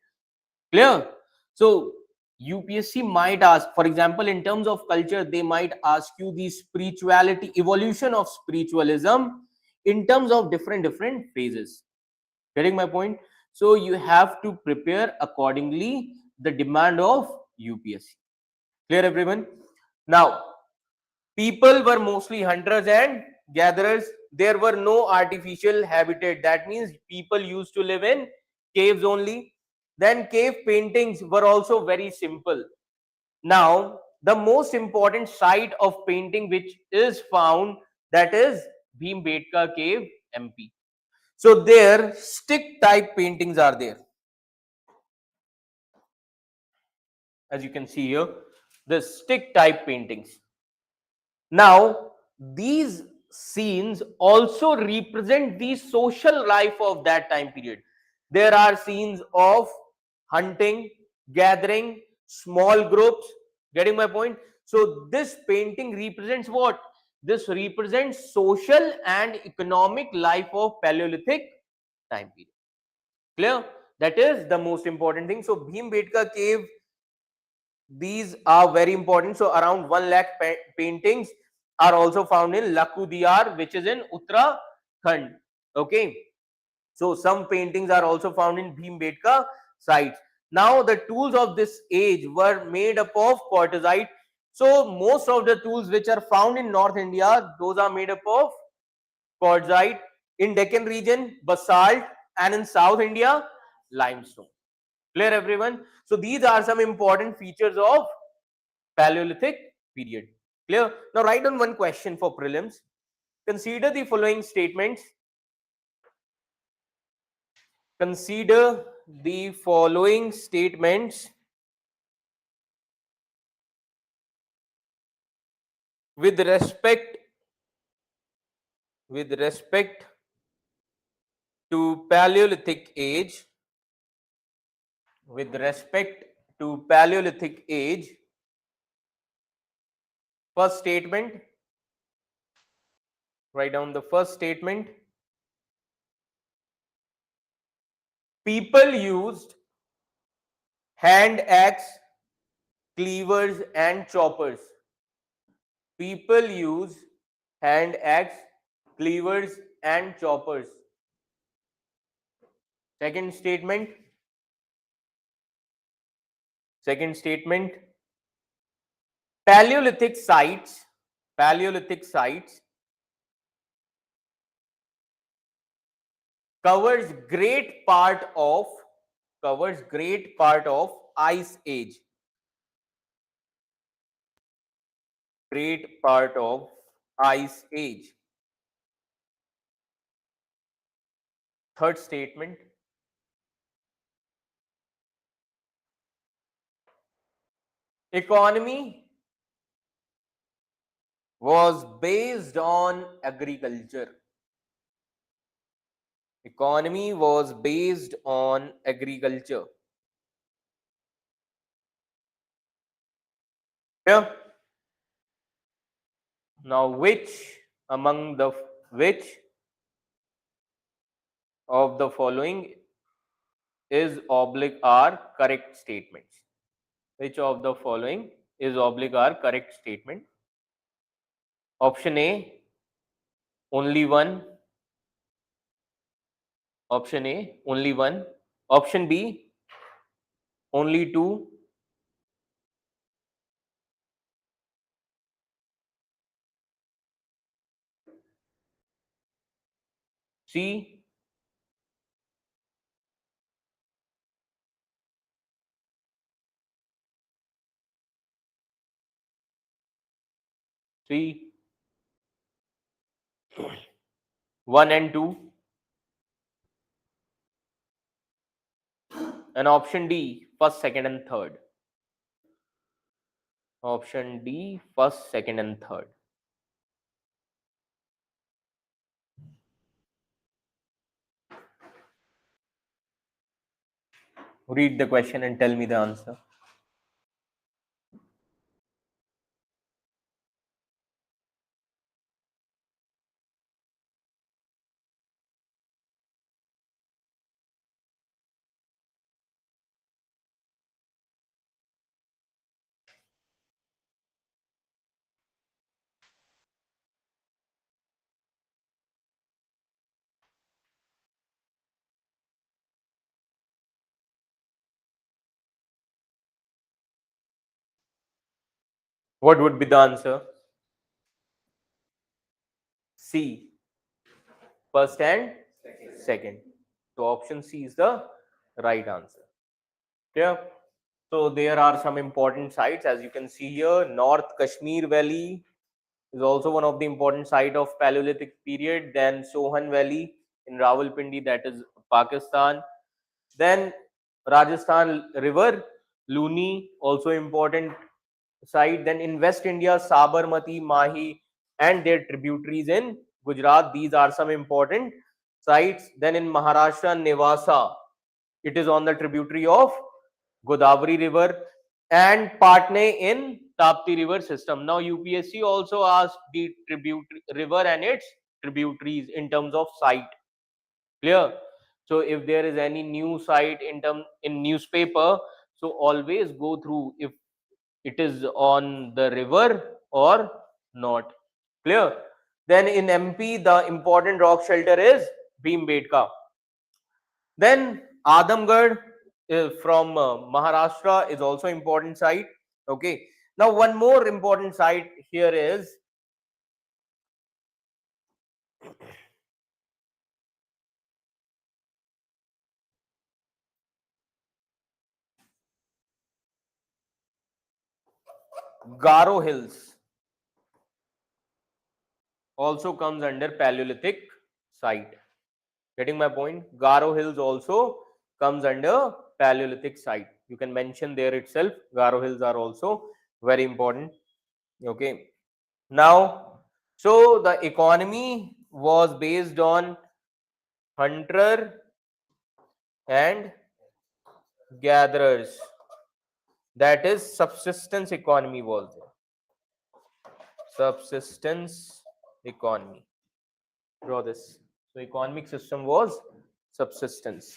Clear? So UPSC might ask, for example, in terms of culture, they might ask you the spirituality, evolution of spiritualism in terms of different phases. Getting my point? So you have to prepare accordingly the demand of UPSC. Clear, everyone? Now, people were mostly hunters and gatherers. There were no artificial habitat. That means people used to live in caves only. Then cave paintings were also very simple. Now, the most important site of painting which is found, that is Bhimbetka cave, MP. So there stick type paintings are there. As you can see here, the stick type paintings. Now, these scenes also represent the social life of that time period. There are scenes of hunting, gathering, small groups. Getting my point? So, this painting represents what? This represents social and economic life of Paleolithic time period. Clear? That is the most important thing. So, Bhimbetka cave, these are very important. So around 1 lakh paintings are also found in Lakudiyar, which is in Uttarakhand. Okay. So some paintings are also found in Bhimbetka sites. Now the tools of this age were made up of quartzite. So most of the tools which are found in North India, those are made up of quartzite. In Deccan region, basalt, and in South India, limestone. Clear, everyone? So these are some important features of Paleolithic period. Clear? Now write down one question for prelims. Consider the following statements. Consider the following statements with respect to Paleolithic age. With respect to Paleolithic age. First statement. Write down the first statement. People used hand axe, cleavers and choppers. People use hand axe, cleavers and choppers. Second statement. Paleolithic sites covers great part of covers great part of Ice Age. Great part of Ice Age. Third statement. Economy was based on agriculture. Economy was based on agriculture. Yeah. Now, which of the following is oblique are correct statements? Which of the following is oblique are correct statement? Option A, only one. Option A, only one. Option B, only two. C, C, 1 and 2. And option D, first, second, and third. Option D, first, second, and third. Read the question and tell me the answer. What would be the answer? C, first and second. So option C is the right answer. Yeah. So there are some important sites, as you can see here. North Kashmir Valley is also one of the important site of Paleolithic period. Then Sohan Valley in Rawalpindi, that is Pakistan. Then Rajasthan River, Luni, also important site. Then in West India, Sabarmati, Mahi, and their tributaries in Gujarat. These are some important sites. Then in Maharashtra, Nevasa, it is on the tributary of Godavari River, and Patne in Tapti River system. Now UPSC also asked the tributary river and its tributaries in terms of site. Clear? So if there is any new site in newspaper, so always go through if it is on the river or not. Clear? Then in MP, the important rock shelter is Bhimbetka. Then Adamgarh from Maharashtra is also important site. Okay. Now one more important site here is Garo Hills. Also comes under Paleolithic site. Getting my point? Garo Hills also comes under Paleolithic site. You can mention there itself. Garo Hills are also very important. Okay. Now, so the economy was based on hunter and gatherers. That is subsistence economy was there. Subsistence economy. Draw this. So economic system was subsistence.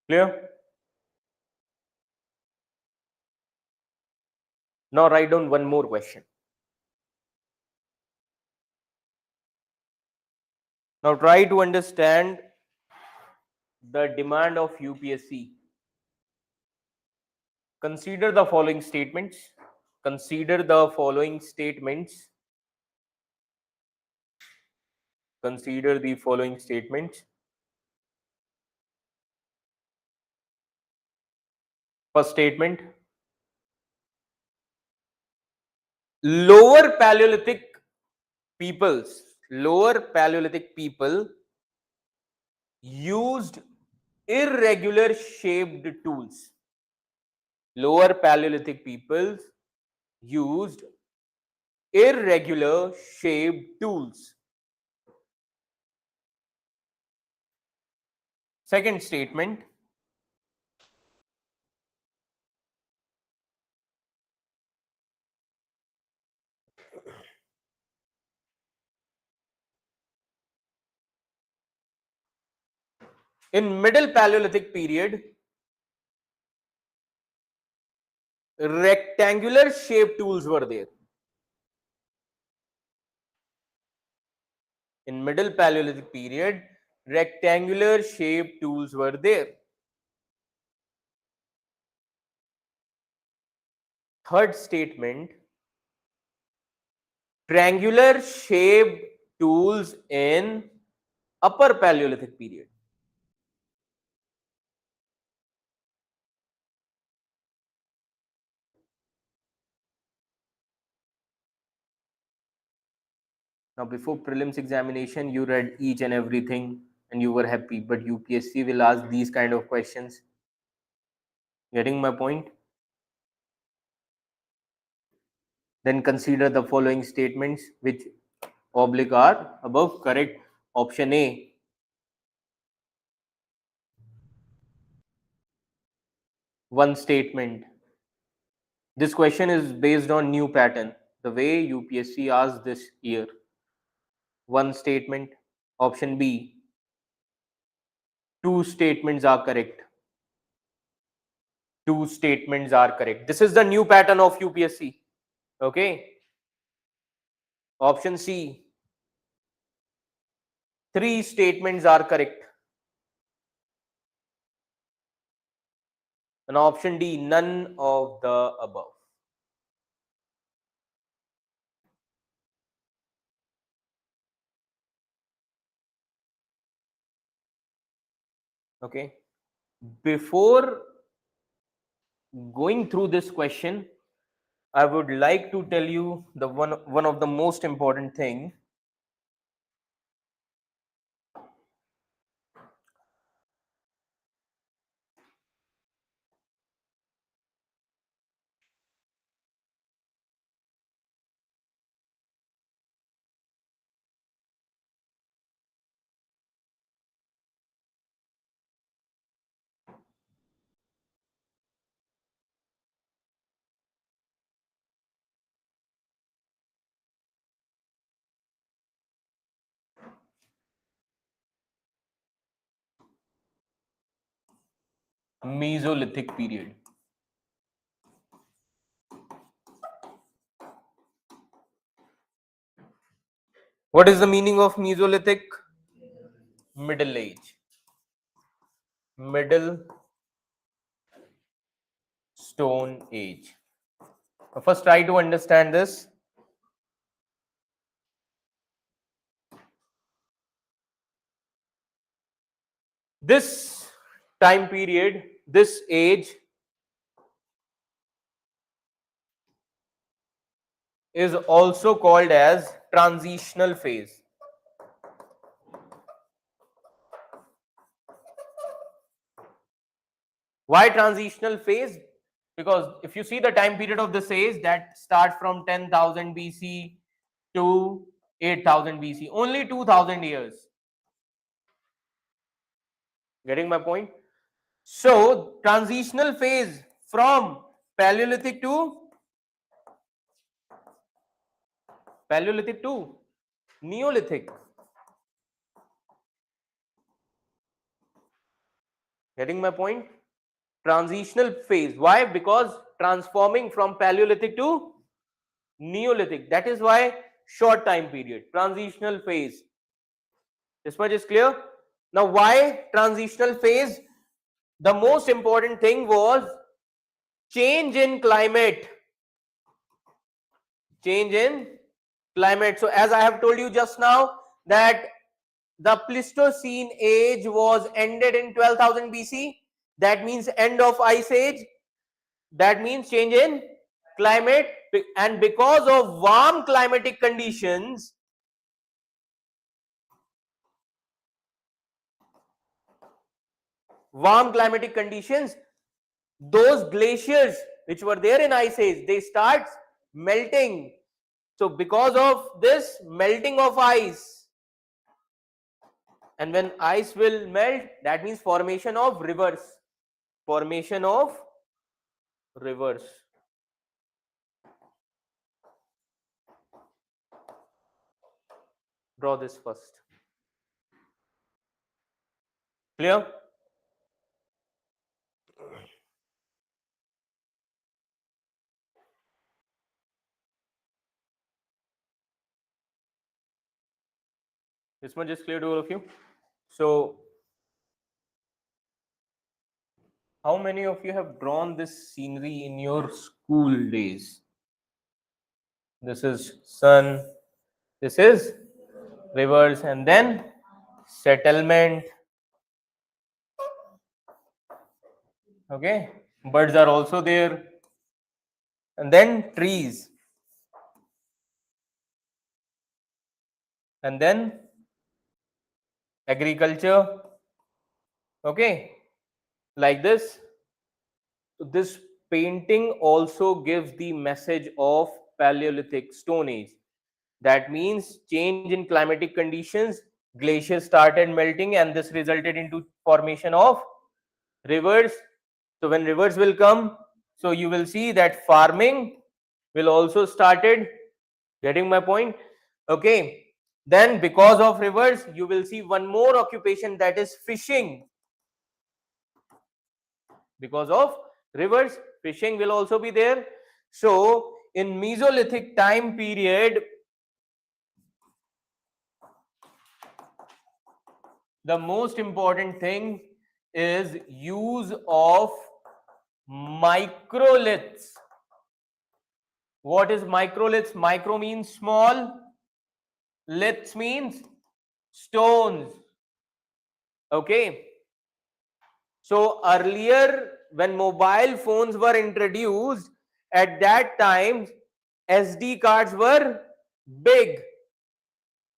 Clear? Now write down one more question. Now try to understand the demand of UPSC. Consider the following statements. Consider the following statements. Consider the following statements. First statement. Lower Paleolithic people used irregular shaped tools. Lower Paleolithic peoples used irregular shaped tools. Second statement. In Middle Paleolithic period, rectangular shaped tools were there. In Middle Paleolithic period, rectangular shaped tools were there. Third statement. Triangular shaped tools in Upper Paleolithic period. Now, before prelims examination, you read each and everything and you were happy, but UPSC will ask these kind of questions. Getting my point? Then consider the following statements which oblique are above correct. Option A. One statement. This question is based on new pattern, the way UPSC asked this year. One statement. Option B. Two statements are correct. Two statements are correct. This is the new pattern of UPSC. Okay. Option C. Three statements are correct. And option D. None of the above. Okay. Before going through this question, I would like to tell you the one of the most important thing. Mesolithic period. What is the meaning of Mesolithic? Middle age. Middle Stone Age. First, try to understand this. This time period, this age is also called as transitional phase. Why transitional phase? Because if you see the time period of this age, that starts from 10,000 BC to 8,000 BC, only 2,000 years. Getting my point? So, transitional phase from Paleolithic to Neolithic. Getting my point? Transitional phase. Why? Because transforming from Paleolithic to Neolithic. That is why short time period. Transitional phase. This much is clear. Now, why transitional phase? The most important thing was change in climate. Change in climate. So as I have told you just now that the Pleistocene age was ended in 12,000 BC. That means end of ice age. That means change in climate, and because of warm climatic conditions, those glaciers which were there in ice age, they start melting. So because of this melting of ice, and when ice will melt, that means formation of rivers. Formation of rivers. Draw this first. Clear? This much is clear to all of you. So how many of you have drawn this scenery in your school days? This is sun, this is rivers, and then settlement. Okay, birds are also there, and then trees, and then agriculture. Okay, like this. So this painting also gives the message of Paleolithic Stone Age. That means change in climatic conditions, glaciers started melting, and this resulted into formation of rivers. So when rivers will come, so you will see that farming will also started. Getting my point? Okay. Then because of rivers, you will see one more occupation, that is fishing. Because of rivers, fishing will also be there. So in Mesolithic time period, the most important thing is use of microliths. What is microliths? Micro means small, liths means stones. Okay. So earlier, when mobile phones were introduced, at that time SD cards were big.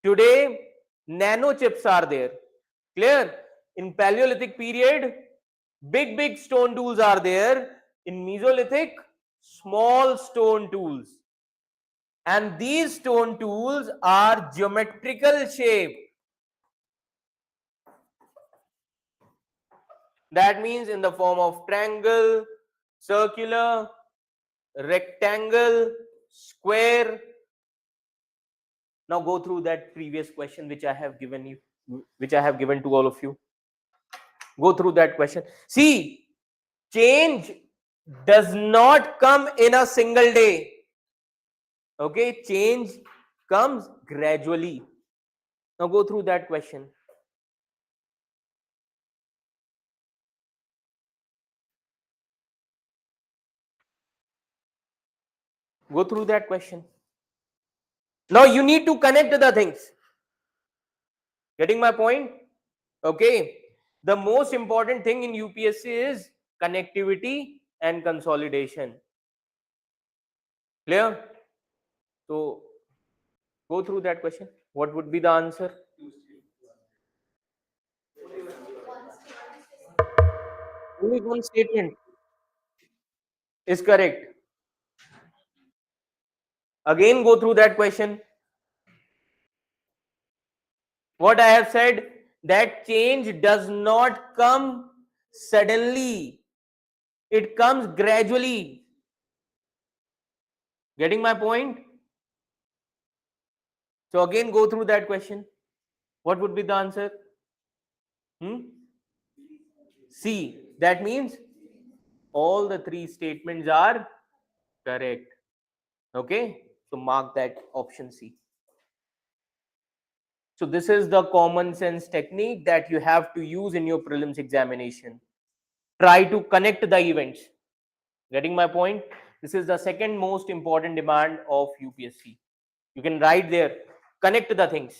Today nano chips are there. Clear? In Paleolithic period, big stone tools are there. In Mesolithic, small stone tools. And these stone tools are geometrical shape. That means in the form of triangle, circular, rectangle, square. Now go through that previous question which I have given you, which I have given to all of you. Go through that question. See, change does not come in a single day. Okay, change comes gradually. Now go through that question. Go through that question. Now you need to connect the things. Getting my point? Okay. The most important thing in UPSC is connectivity and consolidation. Clear? So go through that question. What would be the answer? Only one statement is correct. Again, go through that question. What I have said, that change does not come suddenly, it comes gradually. Getting my point? So again, go through that question. What would be the answer? C. That means all the three statements are correct. Okay, so mark that option C. So this is the common sense technique that you have to use in your prelims examination. Try to connect the events. Getting my point? This is the second most important demand of UPSC. You can write there, connect the things.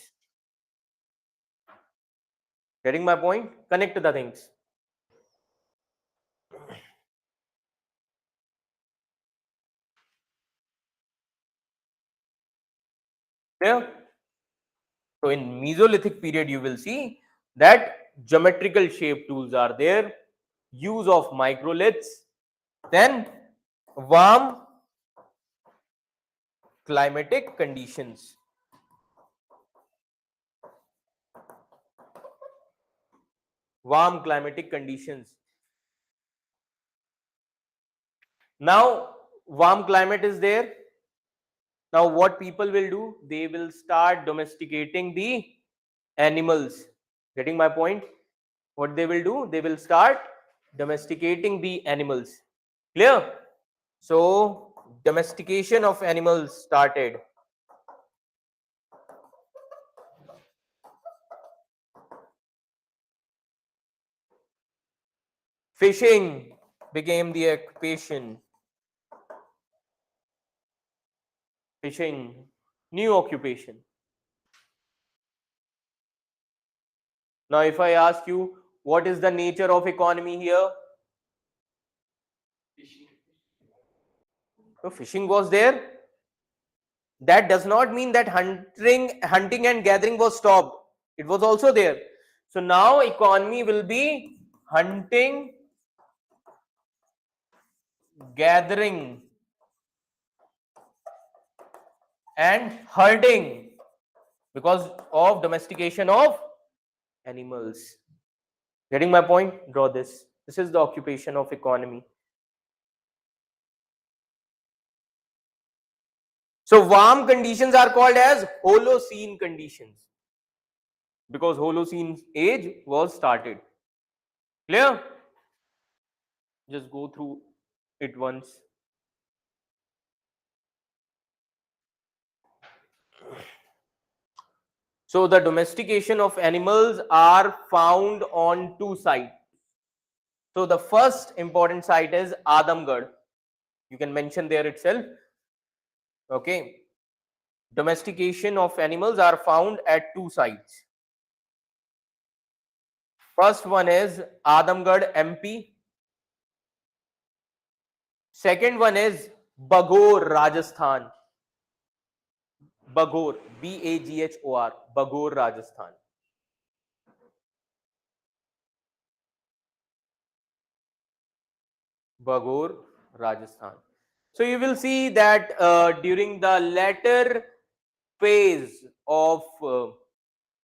Getting my point? Connect the things. Clear? So in Mesolithic period, you will see that geometrical shape tools are there, use of microliths, then warm climatic conditions. Warm climatic conditions. Now, warm climate is there. Now, what people will do? They will start domesticating the animals. Getting my point? What they will do? They will start domesticating the animals. Clear? So, domestication of animals started. Fishing became the occupation. Fishing, new occupation. Now, if I ask you, what is the nature of economy here? So, fishing was there. That does not mean that hunting and gathering was stopped. It was also there. So now economy will be hunting, gathering, and herding because of domestication of animals. Getting my point? Draw this. This is the occupation of economy. So warm conditions are called as Holocene conditions because Holocene age was started. Clear? Just go through it once. So the domestication of animals are found on two sites. So the first important site is Adamgarh. You can mention there itself. Okay. Domestication of animals are found at two sites. First one is Adamgarh, MP. Second one is Bagor, Rajasthan. Bagor, Baghor, Bagor, Rajasthan. Bagor, Rajasthan. So you will see that during the latter phase of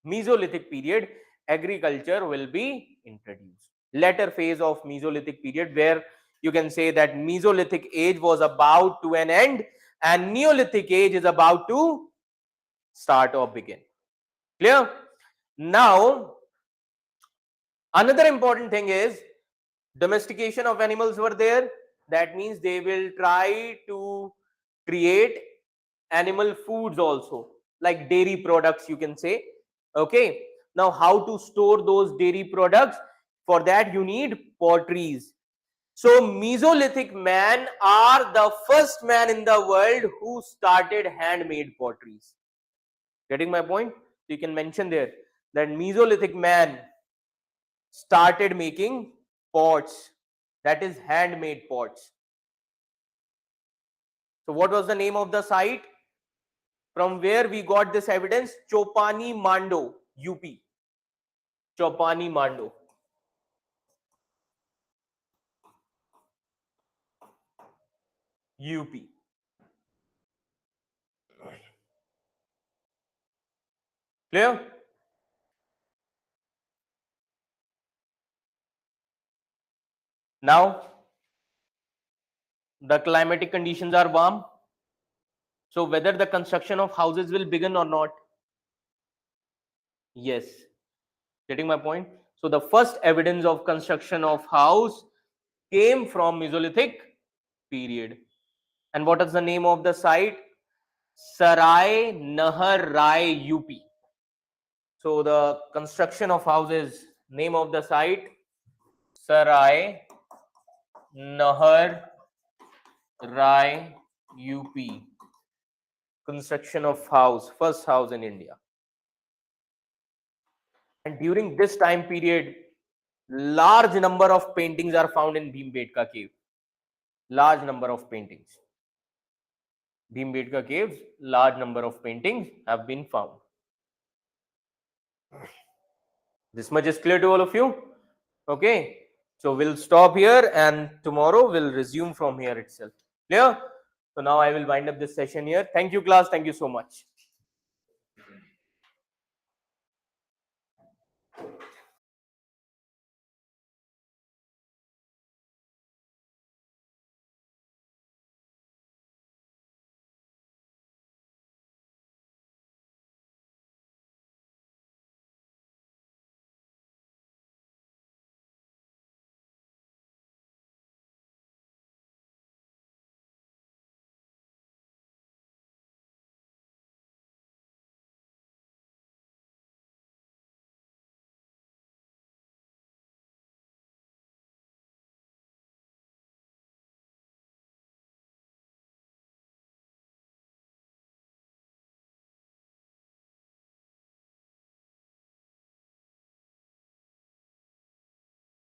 Mesolithic period, agriculture will be introduced. Latter phase of Mesolithic period, where you can say that Mesolithic age was about to an end and Neolithic age is about to start or begin. Clear? Now, another important thing is domestication of animals were there. That means they will try to create animal foods also, like dairy products, you can say. Okay. Now, how to store those dairy products? For that, you need potteries. So, Mesolithic man are the first man in the world who started handmade potteries. Getting my point? You can mention there that Mesolithic man started making pots, that is handmade pots. So what was the name of the site from where we got this evidence? Chopani Mando, UP. Chopani Mando. UP. Clear? Now the climatic conditions are warm. So whether the construction of houses will begin or not? Yes. Getting my point? So the first evidence of construction of house came from Mesolithic period. And what is the name of the site? Sarai Nahar Rai, UP. So the construction of houses, name of the site, Sarai Nahar Rai, UP. Construction of house, first house in India. And during this time period, large number of paintings are found in Bhimbetka cave. Large number of paintings. Bhimbetka caves, large number of paintings have been found. This much is clear to all of you? Okay. So we'll stop here and tomorrow we'll resume from here itself. Clear? So now I will wind up this session here. Thank you, class. Thank you so much.